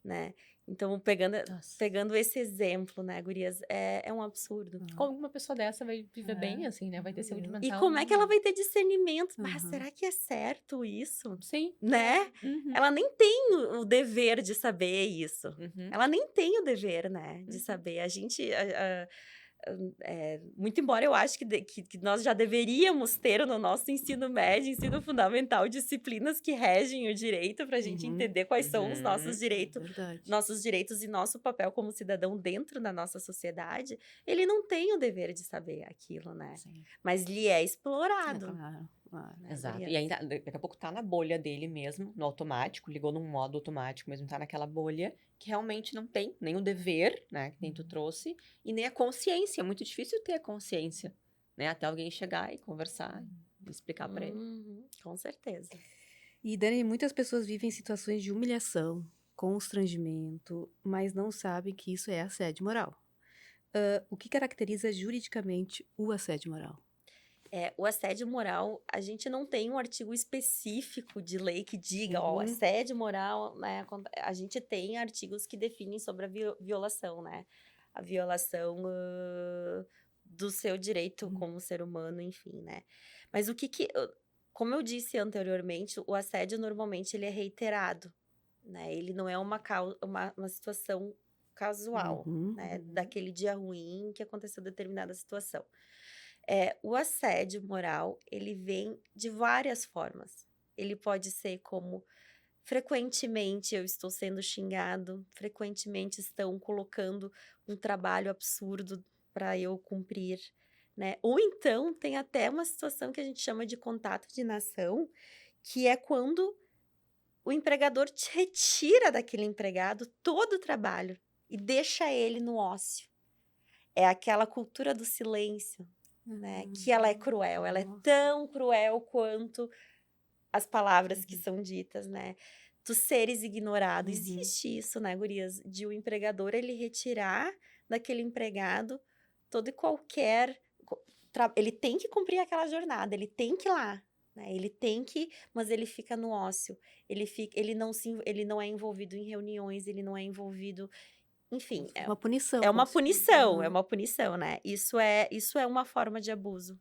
né? Então, pegando esse exemplo, né, gurias, é um absurdo. Como uma pessoa dessa vai viver bem, assim, né? Vai ter saúde mental. E como é que ela vai ter discernimento? Será que é certo isso? Sim. Né? Ela nem tem o dever de saber isso. Ela nem tem o dever, né, de saber. A gente... muito embora eu acho que nós já deveríamos ter no nosso ensino médio, ensino fundamental, disciplinas que regem o direito para a gente entender quais são os nossos direitos e nosso papel como cidadão dentro da nossa sociedade. Ele não tem o dever de saber aquilo, né? Sim. Mas lhe é explorado. Claro. Né, Exato. gurias? E ainda, daqui a pouco tá na bolha dele mesmo, no automático, ligou num modo automático, mesmo tá naquela bolha que realmente não tem nem o dever, né, que nem tu trouxe, e nem a consciência. É muito difícil ter a consciência, né, até alguém chegar e conversar e explicar pra ele. Com certeza. E, Dani, muitas pessoas vivem situações de humilhação, constrangimento, mas não sabem que isso é assédio moral. O que caracteriza juridicamente o assédio moral? O assédio moral, a gente não tem um artigo específico de lei que diga, assédio moral, né? A gente tem artigos que definem sobre a violação, né? A violação do seu direito como ser humano, enfim, né? Mas como eu disse anteriormente, o assédio normalmente ele é reiterado, né? Ele não é uma situação casual, né? Daquele dia ruim que aconteceu determinada situação. O assédio moral, ele vem de várias formas. Ele pode ser como, frequentemente eu estou sendo xingado, frequentemente estão colocando um trabalho absurdo para eu cumprir, né? Ou então, tem até uma situação que a gente chama de contato de inação, que é quando o empregador te retira daquele empregado todo o trabalho e deixa ele no ócio. É aquela cultura do silêncio, né? Que ela é cruel, ela é tão cruel quanto as palavras que são ditas, né? Tu seres ignorado. Existe isso, né, gurias? De o empregador, ele retirar daquele empregado todo e qualquer... Ele tem que cumprir aquela jornada, ele tem que ir lá, né? Ele tem que... Mas ele fica no ócio. Ele não é envolvido em reuniões, ele não é envolvido... Enfim, Uma punição. é uma punição, né? Isso é uma forma de abuso,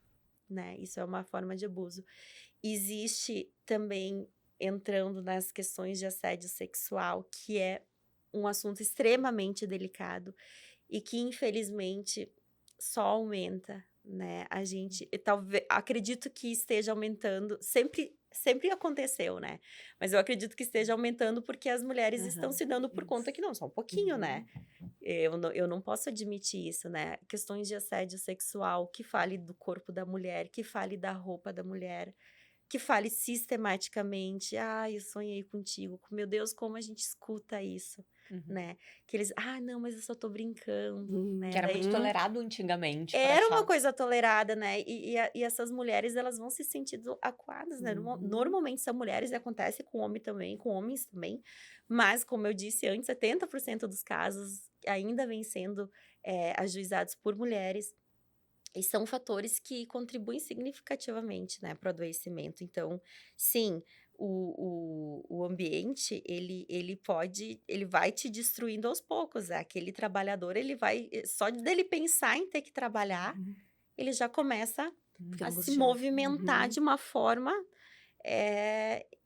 né? Isso é uma forma de abuso. Existe também, entrando nas questões de assédio sexual, que é um assunto extremamente delicado e que, infelizmente, só aumenta né? A gente, talvez, acredito que esteja aumentando, sempre aconteceu, né? Mas eu acredito que esteja aumentando porque as mulheres estão se dando por conta que não, só um pouquinho, né? Eu não posso admitir isso, né? Questões de assédio sexual, que fale do corpo da mulher, que fale da roupa da mulher, que fale sistematicamente, eu sonhei contigo, meu Deus, como a gente escuta isso, né? Que eles, não, mas eu só tô brincando, né? Que era muito Daí- tolerado antigamente. Era uma achar. coisa tolerada, né? E essas mulheres, elas vão se sentindo acuadas, né? Normalmente são mulheres, e acontece com homem também, com homens também. Mas, como eu disse antes, 70% dos casos ainda vêm sendo ajuizados por mulheres. E são fatores que contribuem significativamente, né, para o adoecimento. Então, sim, o ambiente, ele vai te destruindo aos poucos. Aquele trabalhador, só dele pensar em ter que trabalhar, ele já começa Fica a se angustiado. movimentar de uma forma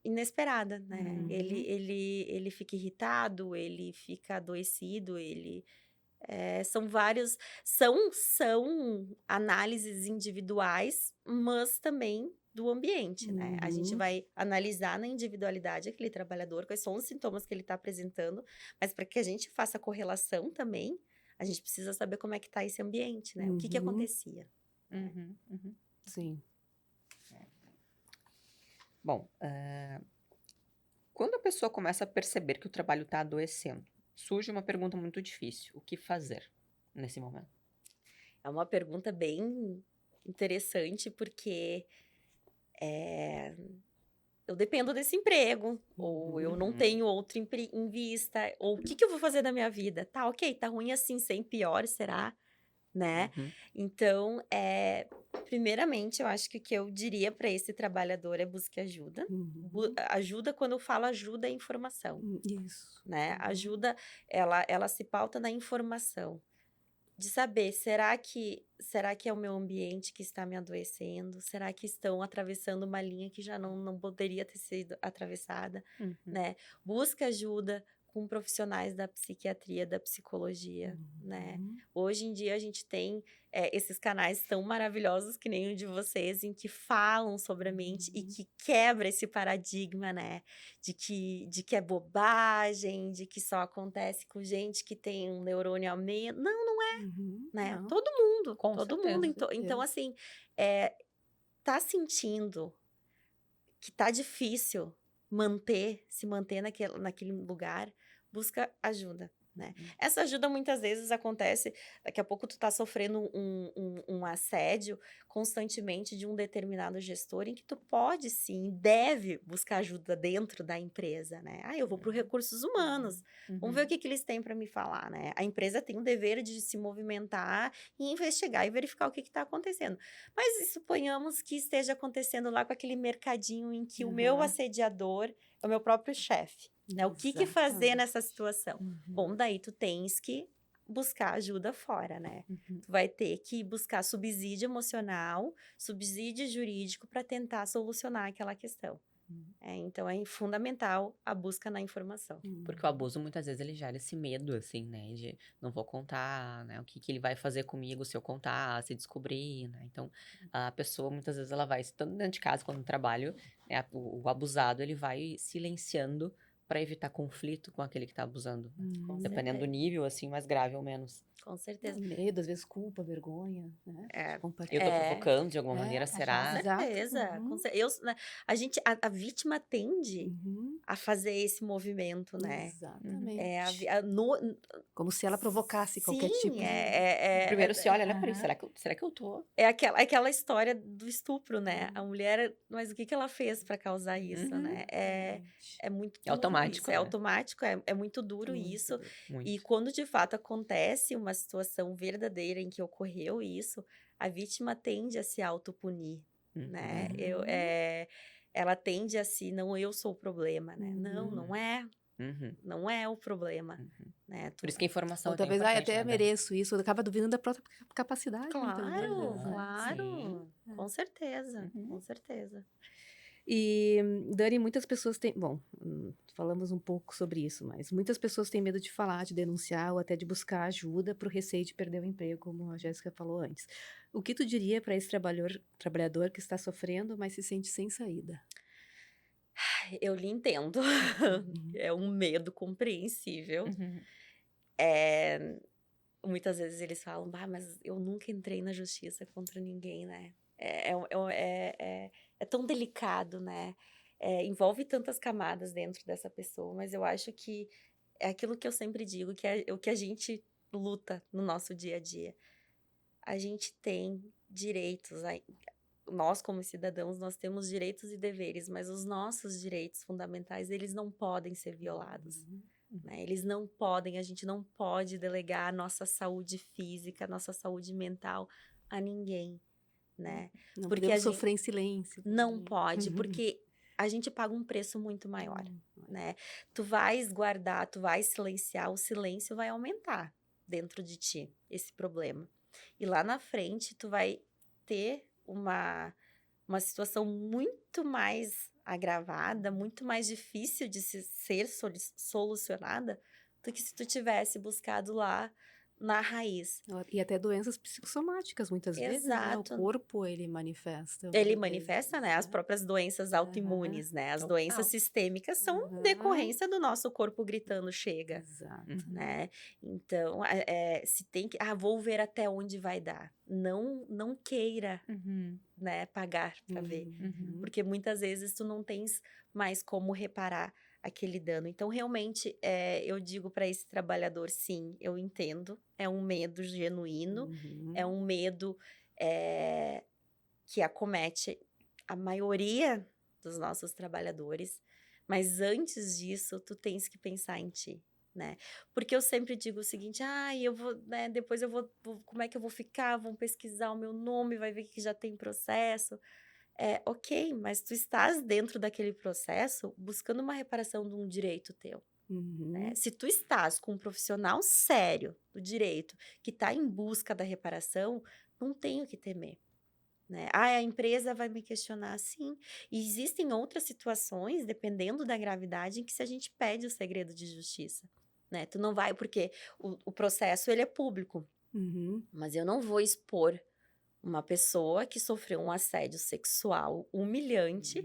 inesperada, né? Uhum. Ele fica irritado, ele fica adoecido, são vários, são análises individuais, mas também do ambiente, né? A gente vai analisar na individualidade aquele trabalhador, quais são os sintomas que ele está apresentando, mas para que a gente faça a correlação também, a gente precisa saber como é que está esse ambiente, né? O que acontecia. Sim. Bom, quando a pessoa começa a perceber que o trabalho está adoecendo, surge uma pergunta muito difícil. O que fazer nesse momento? É uma pergunta bem interessante, porque eu dependo desse emprego, ou eu não tenho outro em vista, ou o que eu vou fazer da minha vida? Tá, ok, tá ruim assim, sem pior, será? Né? Então, primeiramente, eu acho que o que eu diria para esse trabalhador é busque ajuda. Ajuda, quando eu falo ajuda, é informação. Isso. Né? Ajuda, ela se pauta na informação. De saber, será que é o meu ambiente que está me adoecendo? Será que estão atravessando uma linha que já não poderia ter sido atravessada? Né? Busca ajuda com profissionais da psiquiatria, da psicologia, né? Hoje em dia a gente tem esses canais tão maravilhosos que nem o de vocês, em que falam sobre a mente e que quebra esse paradigma, né? De que é bobagem, de que só acontece com gente que tem um neurônio a menos. Não é, né? Não. Todo mundo, Com todo certeza. mundo. Então, assim, tá sentindo que tá difícil se manter naquele lugar, busca ajuda, né? Essa ajuda muitas vezes acontece, daqui a pouco tu tá sofrendo um assédio constantemente de um determinado gestor, em que tu pode sim, deve buscar ajuda dentro da empresa, né? Eu vou para recursos humanos, vamos ver o que eles têm para me falar, né? A empresa tem o dever de se movimentar e investigar e verificar o que está acontecendo. Mas suponhamos que esteja acontecendo lá com aquele mercadinho em que o meu assediador é o meu próprio chefe. Né? O que fazer nessa situação? Bom, daí tu tens que buscar ajuda fora, né? Tu vai ter que buscar subsídio emocional, subsídio jurídico para tentar solucionar aquela questão. Então, é fundamental a busca na informação. Porque o abuso, muitas vezes, ele gera esse medo, assim, né? De não vou contar, né? O que ele vai fazer comigo se eu contar, se descobrir, né? Então, a pessoa, muitas vezes, ela vai, tanto dentro de casa quanto no trabalho, né? O abusado, ele vai silenciando para evitar conflito com aquele que tá abusando. Dependendo do nível, assim, mais grave ou menos. Com certeza. Medo, às vezes culpa, vergonha, né? Eu tô provocando de alguma maneira, Com será? certeza. A vítima tende a fazer esse movimento, né? Exatamente. Como se ela provocasse qualquer tipo de... Primeiro se olha, né? Peraí, será que eu tô? É aquela história do estupro, né? A mulher, mas o que ela fez para causar isso, né? É muito duro. automático, isso. né? É automático, é muito duro isso. Muito. E quando de fato acontece uma situação verdadeira em que ocorreu isso, a vítima tende a se autopunir, né? Ela tende a não, eu sou o problema, né? Não é. Não é o problema, né? Por isso que a informação Outra é vez, importante, até né, mereço isso. Acaba duvidando da própria capacidade. Claro, muitas vezes, né? claro. Sim. Com certeza, com certeza. E, Dani, muitas pessoas têm. Bom, falamos um pouco sobre isso, mas muitas pessoas têm medo de falar, de denunciar ou até de buscar ajuda por receio de perder o emprego, como a Jéssica falou antes. O que tu diria para esse trabalhador que está sofrendo, mas se sente sem saída? Eu lhe entendo. Uhum. É um medo compreensível. Uhum. Muitas vezes eles falam, mas eu nunca entrei na justiça contra ninguém, né? É tão delicado, né? Envolve tantas camadas dentro dessa pessoa, mas eu acho que é aquilo que eu sempre digo, que é o que a gente luta no nosso dia a dia. A gente tem direitos, nós como cidadãos, nós temos direitos e deveres, mas os nossos direitos fundamentais, eles não podem ser violados. Né? Eles não podem, a gente não pode delegar a nossa saúde física, a nossa saúde mental a ninguém, né? Não Porque podemos sofrer em silêncio. não pode, porque a gente paga um preço muito maior, né? Tu vais guardar, tu vais silenciar, o silêncio vai aumentar dentro de ti, esse problema. E lá na frente, tu vai ter uma situação muito mais agravada, muito mais difícil de ser solucionada do que se tu tivesse buscado lá na raiz. E até doenças psicossomáticas, muitas vezes, né? O Exato. corpo, ele manifesta. Ele muitas manifesta, vezes, né, as próprias doenças autoimunes, né? As Total. doenças sistêmicas são decorrência do nosso corpo gritando chega, Exato. né? Então, se tem que, vou ver até onde vai dar. Não queira, Uhum. né, pagar para ver. Uhum. Porque muitas vezes tu não tens mais como reparar aquele dano. Então, realmente, eu digo para esse trabalhador, sim, eu entendo. É um medo genuíno, é um medo que acomete a maioria dos nossos trabalhadores. Mas antes disso, tu tens que pensar em ti, né? Porque eu sempre digo o seguinte, eu vou, né, depois eu vou, como é que eu vou ficar? Vão pesquisar o meu nome, vai ver que já tem processo. Ok, mas tu estás dentro daquele processo buscando uma reparação de um direito teu. Né? Se tu estás com um profissional sério do direito que está em busca da reparação, não tem o que temer. Né? A empresa vai me questionar, sim. E existem outras situações, dependendo da gravidade, em que se a gente pede o segredo de justiça. Né? Tu não vai, porque o processo ele é público. Mas eu não vou expor uma pessoa que sofreu um assédio sexual humilhante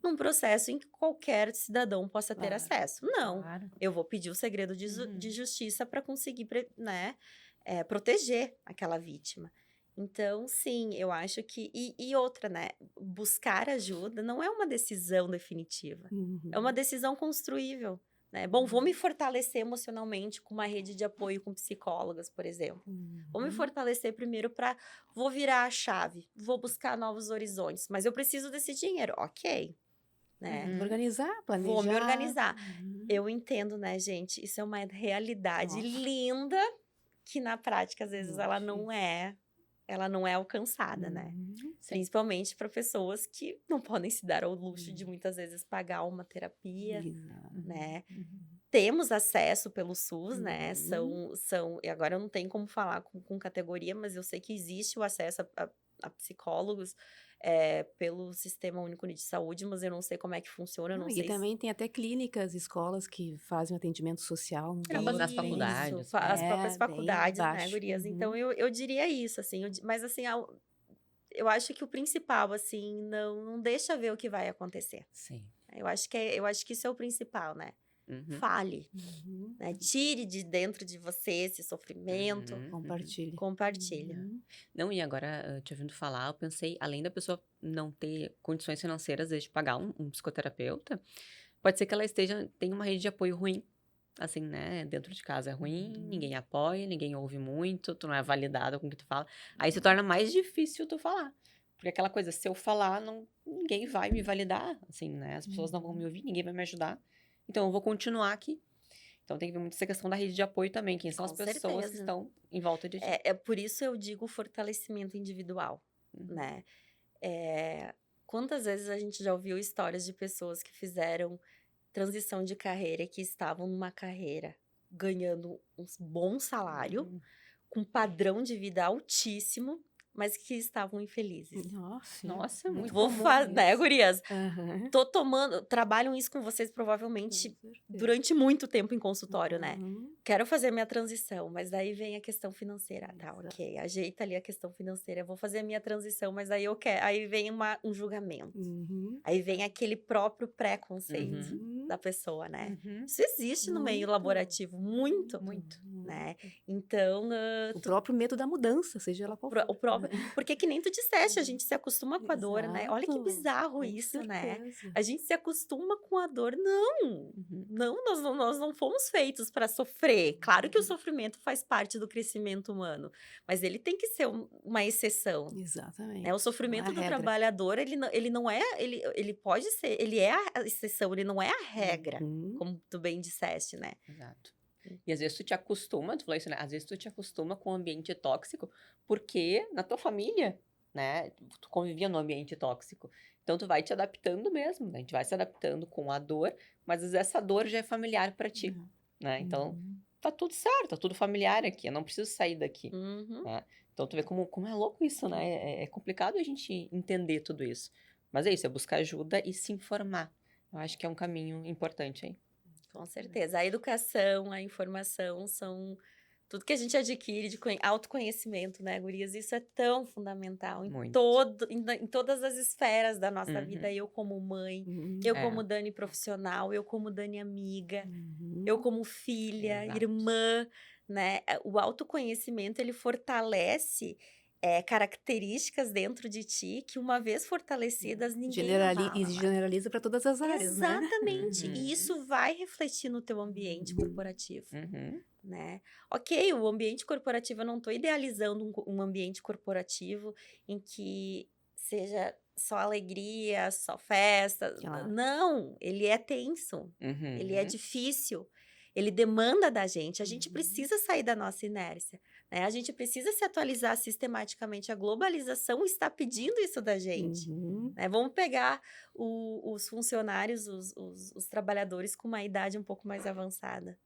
num processo em que qualquer cidadão possa ter acesso. Não, Claro. eu vou pedir o segredo de justiça para conseguir, né, proteger aquela vítima. Então, sim, eu acho que... E outra, né? Buscar ajuda não é uma decisão definitiva. É uma decisão construível. Né? Bom, vou me fortalecer emocionalmente com uma rede de apoio com psicólogas, por exemplo. Vou me fortalecer primeiro vou virar a chave, vou buscar novos horizontes, mas eu preciso desse dinheiro, ok. Né? Organizar, planejar. Vou me organizar. Eu entendo, né, gente? Isso é uma realidade linda que na prática, às vezes, ela não é alcançada, né? Principalmente para pessoas que não podem se dar ao luxo de muitas vezes pagar uma terapia, né? Temos acesso pelo SUS, né? E agora eu não tenho como falar com categoria, mas eu sei que existe o acesso a psicólogos pelo Sistema Único de Saúde, mas eu não sei como é que funciona, eu não sei também tem até clínicas, escolas que fazem atendimento social. Nas faculdades. As próprias faculdades, né, gurias? Uhum. Então, eu diria isso, assim. Mas, assim, eu acho que o principal, assim, não deixa ver o que vai acontecer. Sim. Eu acho que isso é o principal, né? Fale, né? Tire de dentro de você esse sofrimento. Compartilha. Não, e agora, te ouvindo falar, eu pensei, além da pessoa não ter condições financeiras, às vezes, de pagar um psicoterapeuta, pode ser que ela tenha uma rede de apoio ruim. Assim, né? Dentro de casa é ruim, ninguém apoia, ninguém ouve muito, tu não é validado com o que tu fala. Aí se torna mais difícil tu falar. Porque aquela coisa, se eu falar, ninguém vai me validar, assim, né? As pessoas não vão me ouvir, ninguém vai me ajudar. Então, eu vou continuar aqui. Então, tem que ver muito essa questão da rede de apoio também. Quem são as pessoas que estão em volta de ti. Por isso eu digo fortalecimento individual, né? Quantas vezes a gente já ouviu histórias de pessoas que fizeram transição de carreira e que estavam numa carreira ganhando um bom salário, com padrão de vida altíssimo, mas que estavam infelizes. Nossa, muito Vou comum fazer, né, isso. gurias? Aham. Trabalham isso com vocês provavelmente Com certeza. durante muito tempo em consultório, né? Uhum. Quero fazer minha transição, mas daí vem a questão financeira. Tá, Exato. ok, ajeita ali a questão financeira. Eu vou fazer a minha transição, mas daí eu quero. Aí vem um julgamento. Uhum. Aí vem aquele próprio preconceito Uhum. da pessoa, né? Uhum. Isso existe no meio Muito. laborativo, muito, Muito. né? Então, O próprio medo da mudança, seja ela qual for. o próprio. Porque que nem tu disseste, a gente se acostuma com a dor, né? Olha que Exato, bizarro com isso, né? certeza. A gente se acostuma com a dor. Não, Uhum. não, nós não fomos feitos para sofrer. Claro que o sofrimento faz parte do crescimento humano, mas ele tem que ser uma exceção. Exatamente. Né? O sofrimento Não é do a regra. trabalhador, ele não é, ele pode ser, ele é a exceção, ele não é a regra, Uhum. como tu bem disseste, né? Exato. E às vezes tu te acostuma, tu falou isso, né? Às vezes tu te acostuma com um ambiente tóxico, porque na tua família, né? Tu convivia num ambiente tóxico. Então tu vai te adaptando mesmo, né? A gente vai se adaptando com a dor, mas às vezes essa dor já é familiar pra ti, né? Então Uhum. tá tudo certo, tá tudo familiar aqui, eu não preciso sair daqui, Uhum. né? Então tu vê como é louco isso, né? É complicado a gente entender tudo isso. Mas é isso, é buscar ajuda e se informar. Eu acho que é um caminho importante aí. Com certeza. A educação, a informação são tudo que a gente adquire de autoconhecimento, né, gurias? Isso é tão fundamental Muito. em todas as esferas da nossa Uhum. vida. Eu como mãe, Uhum. eu É. como Dani profissional, eu como Dani amiga, Uhum. eu como filha, Exato. irmã, né? O autoconhecimento, ele fortalece características dentro de ti que, uma vez fortalecidas, ninguém abala E mais. generaliza para todas as áreas, né? Exatamente. Uhum. E isso vai refletir no teu ambiente corporativo, Uhum. né? Ok, o ambiente corporativo, eu não estou idealizando um ambiente corporativo em que seja só alegria, só festa. Claro. Não, ele é tenso, Uhum. ele é difícil, ele demanda da gente. A gente precisa sair da nossa inércia, né? A gente precisa se atualizar sistematicamente. A globalização está pedindo isso da gente. Uhum. Né? Vamos pegar os funcionários, os trabalhadores com uma idade um pouco mais avançada.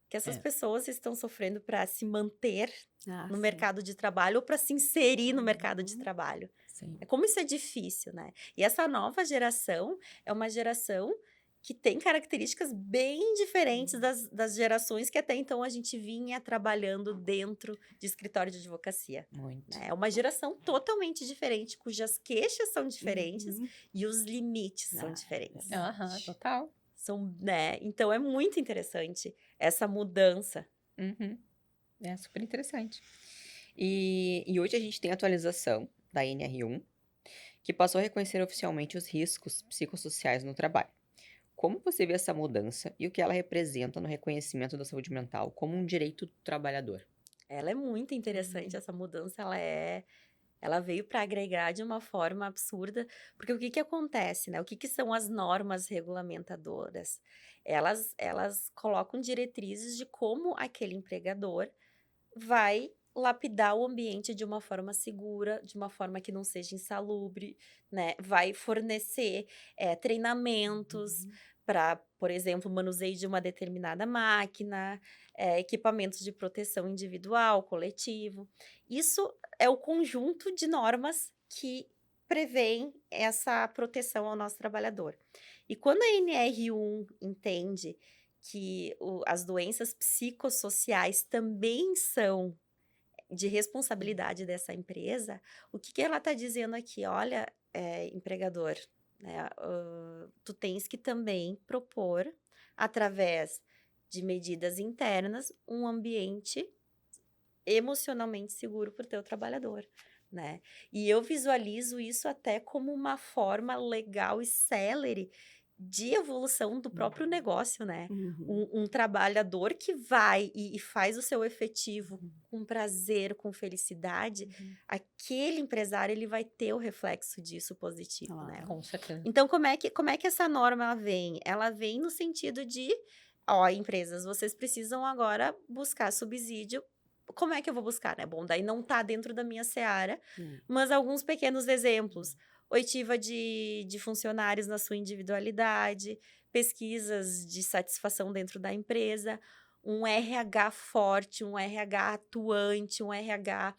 Que essas É. pessoas estão sofrendo para se manter Ah, no sim. mercado de trabalho ou para se inserir no mercado de trabalho. Sim. É como isso é difícil, né? E essa nova geração é uma geração que tem características bem diferentes das gerações que até então a gente vinha trabalhando dentro de escritório de advocacia. Muito. Né? É uma geração totalmente diferente, cujas queixas são diferentes Uhum. e os limites são Ah, diferentes. Aham, total. São, né? Então é muito interessante essa mudança. Uhum. É super interessante. E hoje a gente tem a atualização da NR1, que passou a reconhecer oficialmente os riscos psicossociais no trabalho. Como você vê essa mudança e o que ela representa no reconhecimento da saúde mental como um direito do trabalhador? Ela é muito interessante, essa mudança, ela veio para agregar de uma forma absurda, porque o que que acontece, né? O que que são as normas regulamentadoras? Elas colocam diretrizes de como aquele empregador vai lapidar o ambiente de uma forma segura, de uma forma que não seja insalubre, né? Vai fornecer treinamentos para, por exemplo, manuseio de uma determinada máquina, equipamentos de proteção individual, coletivo. Isso é o conjunto de normas que prevêem essa proteção ao nosso trabalhador. E quando a NR1 entende que as doenças psicossociais também são de responsabilidade dessa empresa, o que ela está dizendo aqui? Olha, empregador, né, tu tens que também propor, através de medidas internas, um ambiente emocionalmente seguro para o teu trabalhador, né? E eu visualizo isso até como uma forma legal e célere de evolução do próprio negócio, né? Uhum. Um trabalhador que vai e faz o seu efetivo com prazer, com felicidade, aquele empresário, ele vai ter o reflexo disso positivo, né? Com certeza. Então, como é que essa norma ela vem? Ela vem no sentido de, ó, empresas, vocês precisam agora buscar subsídio. Como é que eu vou buscar, né? Bom, daí não tá dentro da minha seara, mas alguns pequenos exemplos. Oitiva de funcionários na sua individualidade, pesquisas de satisfação dentro da empresa, um RH forte, um RH atuante, um RH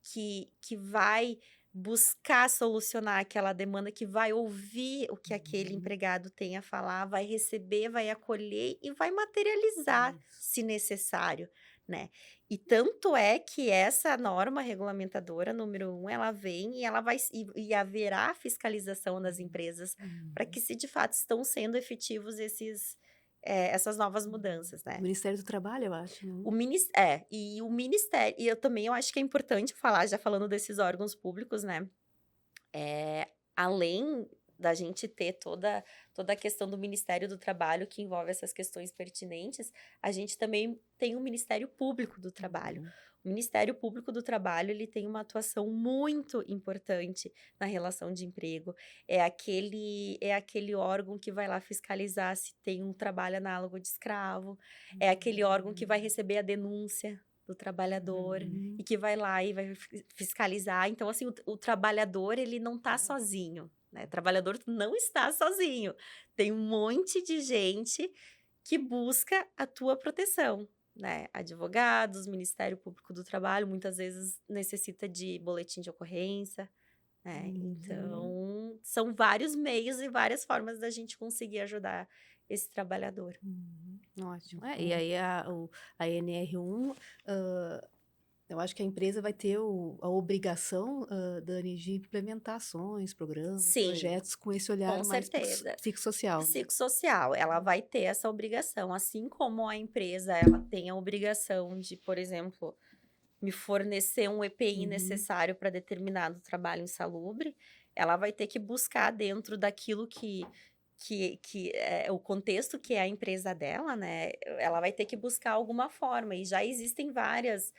que vai buscar solucionar aquela demanda, que vai ouvir o que aquele empregado tem a falar, vai receber, vai acolher e vai materializar, Isso. se necessário, né? E tanto é que essa norma regulamentadora, número 1, ela vem e ela vai e haverá fiscalização das empresas para que se de fato estão sendo efetivos essas novas mudanças, né? O Ministério do Trabalho, eu acho, né? E o Ministério, e eu acho que é importante falar, já falando desses órgãos públicos, né? Além da gente ter toda a questão do Ministério do Trabalho, que envolve essas questões pertinentes, a gente também tem o Ministério Público do Trabalho. O Ministério Público do Trabalho, ele tem uma atuação muito importante na relação de emprego. É aquele órgão que vai lá fiscalizar se tem um trabalho análogo de escravo. É aquele órgão que vai receber a denúncia do trabalhador e que vai lá e vai fiscalizar. Então, assim, o trabalhador, ele não está sozinho, né? O trabalhador não está sozinho. Tem um monte de gente que busca a tua proteção, né? Advogados, Ministério Público do Trabalho, muitas vezes necessita de boletim de ocorrência, né? Então, são vários meios e várias formas da gente conseguir ajudar esse trabalhador. Ótimo. E aí a NR1, eu acho que a empresa vai ter a obrigação, Dani, de implementar ações, programas, Sim, projetos com esse olhar com mais certeza. psicossocial. Né? Psicossocial, ela vai ter essa obrigação, assim como a empresa ela tem a obrigação de, por exemplo, me fornecer um EPI necessário para determinado trabalho insalubre, ela vai ter que buscar dentro daquilo que é o contexto que é a empresa dela, né? Ela vai ter que buscar alguma forma. E já existem várias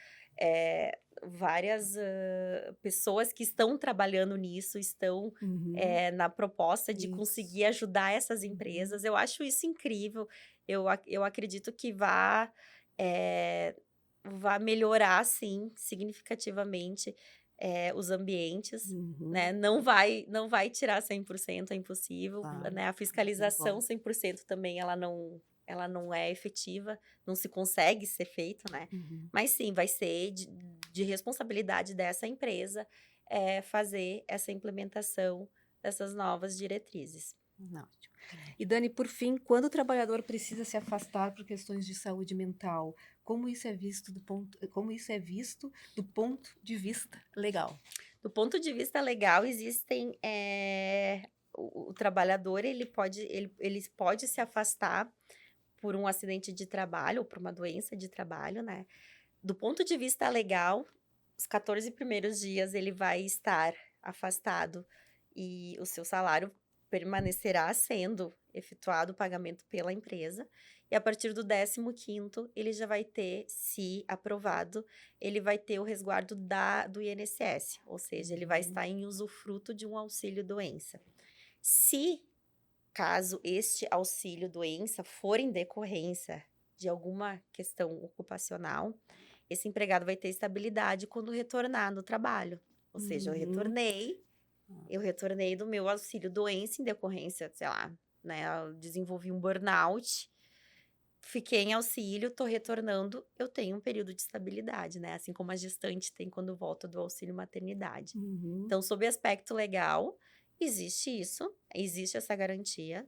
pessoas que estão trabalhando nisso, estão na proposta de conseguir ajudar essas empresas. Eu acho isso incrível. Eu acredito que vai melhorar, sim, significativamente os ambientes, né? Não vai tirar 100%, é impossível, Claro, né? A fiscalização 100% também, ela não é efetiva, não se consegue ser feito, né? Mas sim, vai ser de responsabilidade dessa empresa fazer essa implementação dessas novas diretrizes. Ótimo. E Dani, por fim, quando o trabalhador precisa se afastar por questões de saúde mental, como isso é visto do ponto de vista legal? Do ponto de vista legal, existem o trabalhador ele pode se afastar por um acidente de trabalho ou por uma doença de trabalho, né? Do ponto de vista legal, os 14 primeiros dias ele vai estar afastado e o seu salário permanecerá sendo efetuado o pagamento pela empresa. E a partir do 15º, ele já vai ter, se aprovado, ele vai ter o resguardo do INSS, ou seja, ele vai estar em usufruto de um auxílio-doença. Se, caso este auxílio-doença for em decorrência de alguma questão ocupacional, esse empregado vai ter estabilidade quando retornar no trabalho. Ou seja, eu retornei do meu auxílio-doença em decorrência, sei lá, né, eu desenvolvi um burnout, fiquei em auxílio, tô retornando, eu tenho um período de estabilidade, né? Assim como a gestante tem quando volta do auxílio maternidade. Então, sob aspecto legal, existe essa garantia.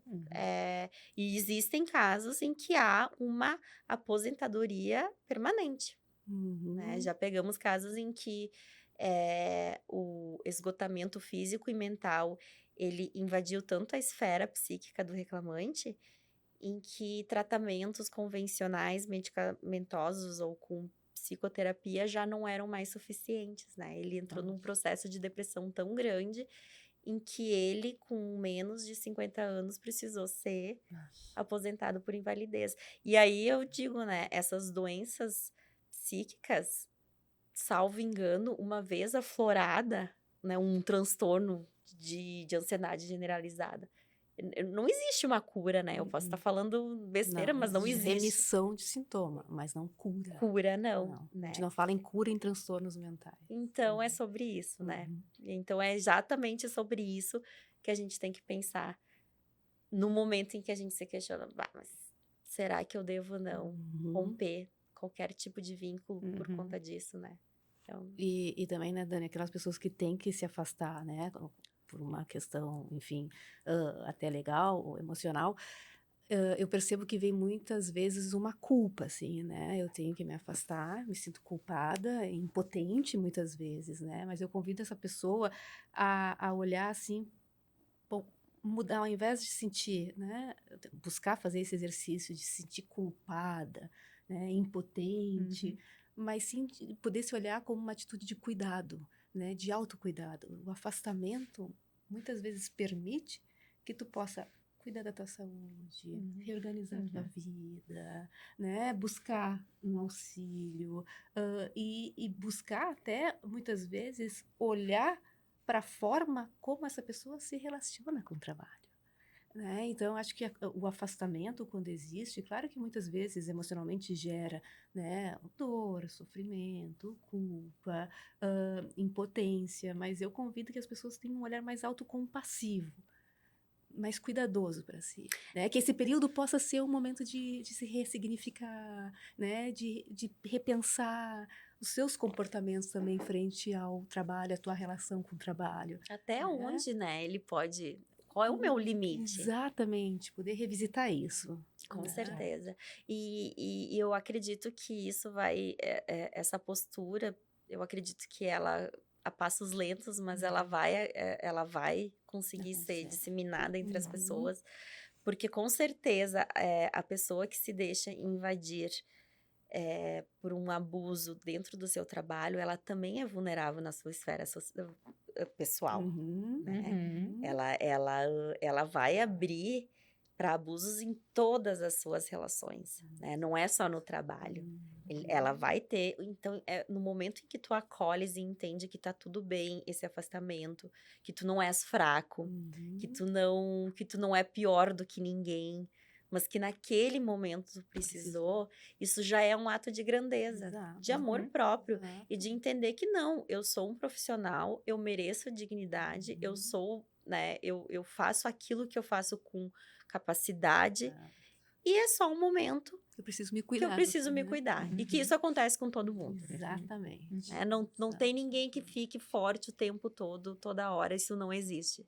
E existem casos em que há uma aposentadoria permanente. Né? Já pegamos casos em que o esgotamento físico e mental, ele invadiu tanto a esfera psíquica do reclamante, em que tratamentos convencionais, medicamentosos ou com psicoterapia já não eram mais suficientes, né? Ele entrou num processo de depressão tão grande em que ele, com menos de 50 anos, precisou ser aposentado por invalidez. E aí eu digo, né, essas doenças psíquicas, salvo engano, uma vez aflorada, né, um transtorno de ansiedade generalizada, não existe uma cura, né? Eu posso estar falando besteira, mas não existe. Remissão de sintoma, mas não cura. Cura, não. Né? A gente não fala em cura em transtornos mentais. Então, é sobre isso, né? Então, é exatamente sobre isso que a gente tem que pensar no momento em que a gente se questiona, mas será que eu devo não romper qualquer tipo de vínculo por conta disso, né? Então, E também, né, Dani, aquelas pessoas que têm que se afastar, né, por uma questão, enfim, até legal ou emocional, eu percebo que vem muitas vezes uma culpa, assim, né? Eu tenho que me afastar, me sinto culpada, impotente muitas vezes, né? Mas eu convido essa pessoa a olhar assim, bom, mudar, ao invés de sentir, né? Buscar fazer esse exercício de se sentir culpada, né? Impotente, mas sim poder se olhar como uma atitude de cuidado, né? De autocuidado. O afastamento muitas vezes permite que tu possa cuidar da tua saúde, reorganizar a tua vida, né? Buscar um auxílio, e buscar até, muitas vezes, olhar para a forma como essa pessoa se relaciona com o trabalho. Né? Então, acho que o afastamento, quando existe, claro que muitas vezes emocionalmente gera, né, dor, sofrimento, culpa, impotência, mas eu convido que as pessoas tenham um olhar mais autocompassivo, mais cuidadoso para si, né? Que esse período possa ser um momento de se ressignificar, né? De repensar os seus comportamentos também frente ao trabalho, a tua relação com o trabalho. até né? onde, né, ele pode... Qual é o meu limite? Exatamente, poder revisitar isso. Com né? certeza. E eu acredito que isso vai... essa postura, eu acredito que ela... a passos lentos, mas ela vai conseguir ser Consegue. disseminada entre as Uhum. pessoas, porque com certeza a pessoa que se deixa invadir por um abuso dentro do seu trabalho, ela também é vulnerável na sua esfera pessoal, Uhum. né? Uhum. Ela vai abrir para abusos em todas as suas relações, né? Não é só no trabalho. Ela vai ter, então, no momento em que tu acolhes e entende que tá tudo bem esse afastamento, que tu não és fraco, Uhum. que tu não é pior do que ninguém, mas que naquele momento tu precisou, isso já é um ato de grandeza, Exato. de amor Uhum. próprio Exato. e de entender que não, eu sou um profissional, eu mereço dignidade, eu sou, né, eu faço aquilo que eu faço com capacidade. Exato. E é só um momento Eu preciso me que cuidar. eu preciso me né? cuidar. E que Uhum. isso acontece com todo mundo. Exatamente. Né? Não tem ninguém que fique forte o tempo todo, toda hora. Isso não existe.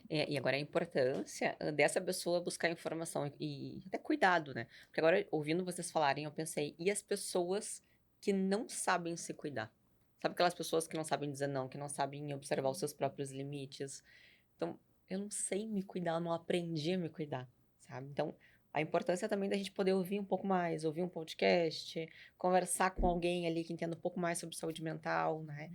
E agora a importância dessa pessoa buscar informação e até cuidado, né? Porque agora, ouvindo vocês falarem, eu pensei, e as pessoas que não sabem se cuidar? Sabe aquelas pessoas que não sabem dizer não, que não sabem observar os seus próprios limites? Então, eu não sei me cuidar, eu não aprendi a me cuidar, sabe? Então, a importância também da gente poder ouvir um pouco mais, ouvir um podcast, conversar com alguém ali que entenda um pouco mais sobre saúde mental, né?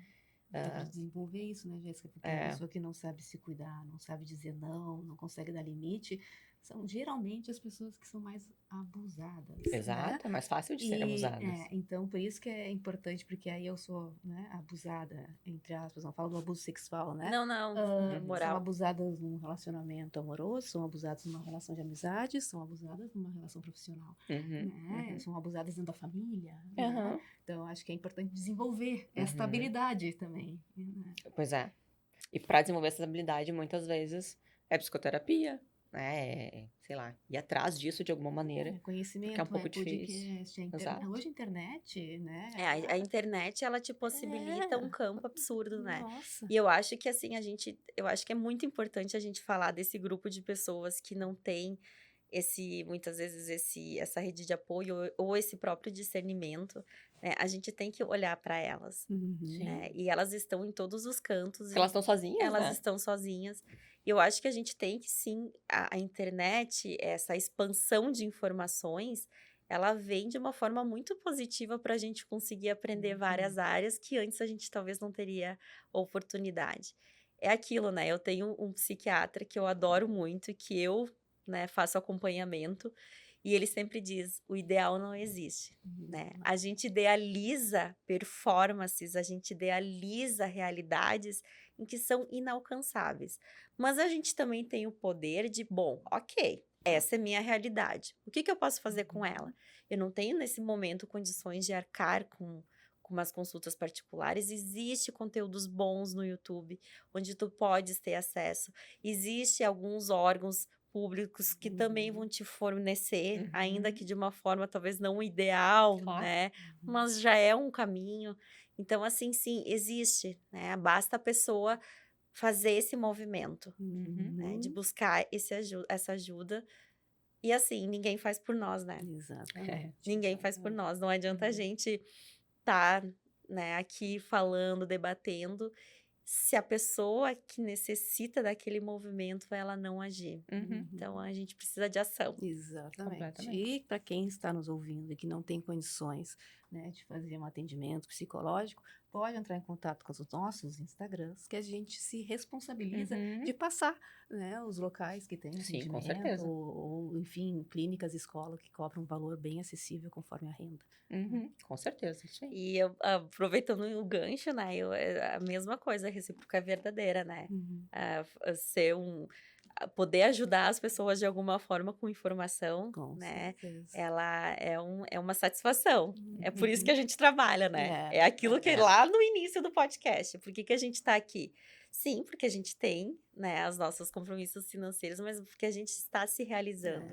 Até para desenvolver isso, né, Jéssica? Porque a pessoa que não sabe se cuidar, não sabe dizer não, não consegue dar limite, são geralmente as pessoas que são mais abusadas. Né? Exato, é mais fácil de serem abusadas. Então, por isso que é importante, porque aí eu sou, né, abusada, entre aspas, não falo do abuso sexual, né? Não, São moral. abusadas num relacionamento amoroso, são abusadas numa relação de amizade, são abusadas numa relação profissional, né? São abusadas dentro da família, né? Então, acho que é importante desenvolver esta habilidade também. Né? Pois é. E para desenvolver essa habilidade, muitas vezes, é psicoterapia, né? Sei lá, ir atrás disso de alguma maneira. Conhecimento, porque é um pouco difícil. podcast, Exato. hoje a internet, né? A internet, ela te possibilita um campo absurdo, né? Nossa. E eu acho que, assim, eu acho que é muito importante a gente falar desse grupo de pessoas que não tem muitas vezes, essa rede de apoio ou esse próprio discernimento, né? A gente tem que olhar para elas, né? E elas estão em todos os cantos. Porque elas estão sozinhas, Elas né? estão sozinhas. E eu acho que a gente tem que, sim, a internet, essa expansão de informações, ela vem de uma forma muito positiva para a gente conseguir aprender várias áreas que antes a gente talvez não teria oportunidade. É aquilo, né? Eu tenho um psiquiatra que eu adoro muito e que eu, né, faço acompanhamento. E ele sempre diz, o ideal não existe, né? A gente idealiza performances, a gente idealiza realidades em que são inalcançáveis. Mas a gente também tem o poder de, bom, ok, essa é minha realidade. O que eu posso fazer com ela? Eu não tenho, nesse momento, condições de arcar com umas consultas particulares. Existe conteúdos bons no YouTube, onde tu podes ter acesso. Existe alguns órgãos públicos que também vão te fornecer, ainda que de uma forma talvez não ideal, Claro. né? Mas já é um caminho. Então, assim, sim, existe, né? Basta a pessoa fazer esse movimento, né? De buscar essa ajuda. E assim, ninguém faz por nós, né? Exatamente. Ninguém faz por nós. Não adianta a gente estar, né, aqui falando, debatendo, se a pessoa que necessita daquele movimento, ela não agir. Então, a gente precisa de ação. Exatamente. Completamente. E para quem está nos ouvindo e que não tem condições, né, de fazer um atendimento psicológico, pode entrar em contato com os nossos Instagrams, que a gente se responsabiliza de passar, né, os locais que têm Sim, com atendimento, certeza. ou, enfim, clínicas, escola que cobram um valor bem acessível conforme a renda. Com certeza, isso aí. E aproveitando o gancho, né? A mesma coisa, a recíproca é verdadeira, né? Poder ajudar as pessoas de alguma forma com informação, Com né? certeza. Ela é uma satisfação. É por isso que a gente trabalha, né? É. É aquilo que lá no início do podcast. Por que a gente tá aqui? Sim, porque a gente tem, né, os nossos compromissos financeiros, mas porque a gente está se realizando,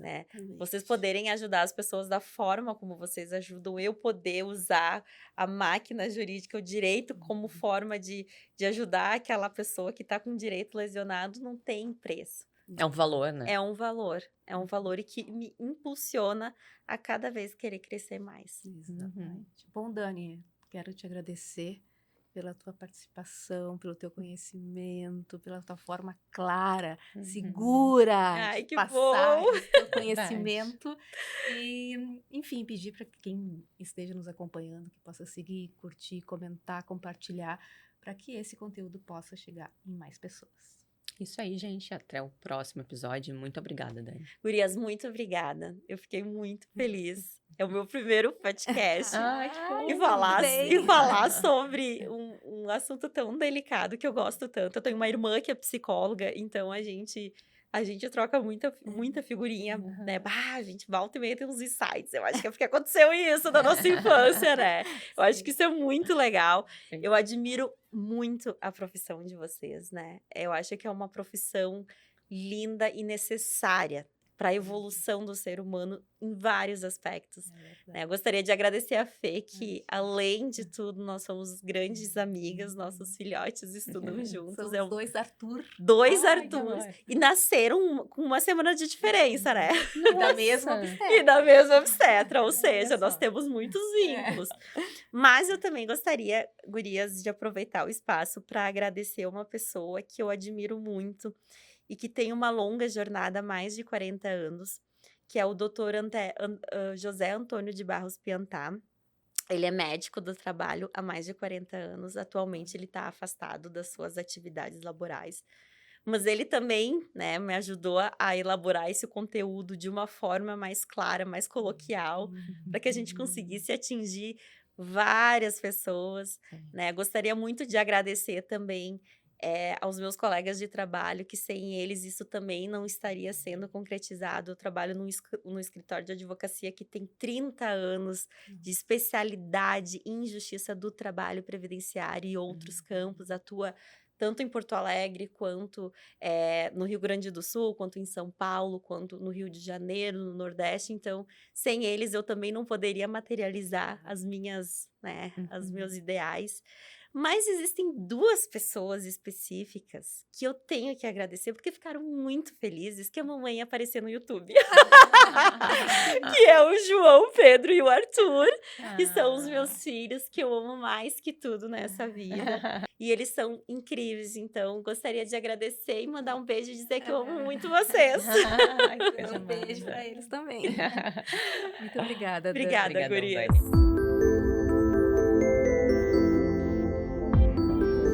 né? Exatamente. Vocês poderem ajudar as pessoas da forma como vocês ajudam, eu poder usar a máquina jurídica, o direito como forma de ajudar aquela pessoa que está com o direito lesionado, não tem preço. É um valor, né? É um valor e que me impulsiona a cada vez querer crescer mais. Exatamente. Bom, Dani, quero te agradecer pela tua participação, pelo teu conhecimento, pela tua forma clara, segura Ai, de que passar bom! esse teu conhecimento. E, enfim, pedir para quem esteja nos acompanhando que possa seguir, curtir, comentar, compartilhar, para que esse conteúdo possa chegar em mais pessoas. Isso aí, gente. Até o próximo episódio. Muito obrigada, Dani. Gurias, muito obrigada. Eu fiquei muito feliz. É o meu primeiro podcast. Ai, que bom. E falar sobre um assunto tão delicado que eu gosto tanto. Eu tenho uma irmã que é psicóloga, então a gente troca muita figurinha, né? A gente volta e meia tem uns insights. Eu acho que é porque aconteceu isso na nossa infância, né? Eu acho que isso é muito legal. Sim. Eu admiro muito a profissão de vocês, né? Eu acho que é uma profissão linda e necessária para a evolução do ser humano em vários aspectos. Né? Eu gostaria de agradecer a Fê, que além de tudo, nós somos grandes amigas, nossos filhotes estudam juntos. São dois Arthur. Dois Ai, que Arthurs. amor. E nasceram com uma semana de diferença, né? E da mesma E da mesma obstetra, ou Olha seja, nós só. temos muitos vínculos. Mas eu também gostaria, gurias, de aproveitar o espaço para agradecer uma pessoa que eu admiro muito e que tem uma longa jornada há mais de 40 anos, que é o Dr. José Antônio de Barros Piantá. Ele é médico do trabalho há mais de 40 anos. Atualmente, ele está afastado das suas atividades laborais. Mas ele também, né, me ajudou a elaborar esse conteúdo de uma forma mais clara, mais coloquial, para que a gente conseguisse atingir várias pessoas, né? Gostaria muito de agradecer também aos meus colegas de trabalho, que sem eles isso também não estaria sendo concretizado. Eu trabalho num escritório de advocacia que tem 30 anos de especialidade em justiça do trabalho previdenciário e outros campos, atua tanto em Porto Alegre, quanto no Rio Grande do Sul, quanto em São Paulo, quanto no Rio de Janeiro, no Nordeste. Então, sem eles, eu também não poderia materializar os meus ideais. Mas existem duas pessoas específicas que eu tenho que agradecer, porque ficaram muito felizes que a mamãe apareceu no YouTube. Que é o João, Pedro e o Arthur, que são os meus filhos que eu amo mais que tudo nessa vida. E eles são incríveis, então gostaria de agradecer e mandar um beijo e dizer que eu amo muito vocês. Ai, que coisa Um beijo maravilhosa. para eles também. Muito obrigada, Dani. Obrigada, Obrigadão, gurias. Dani.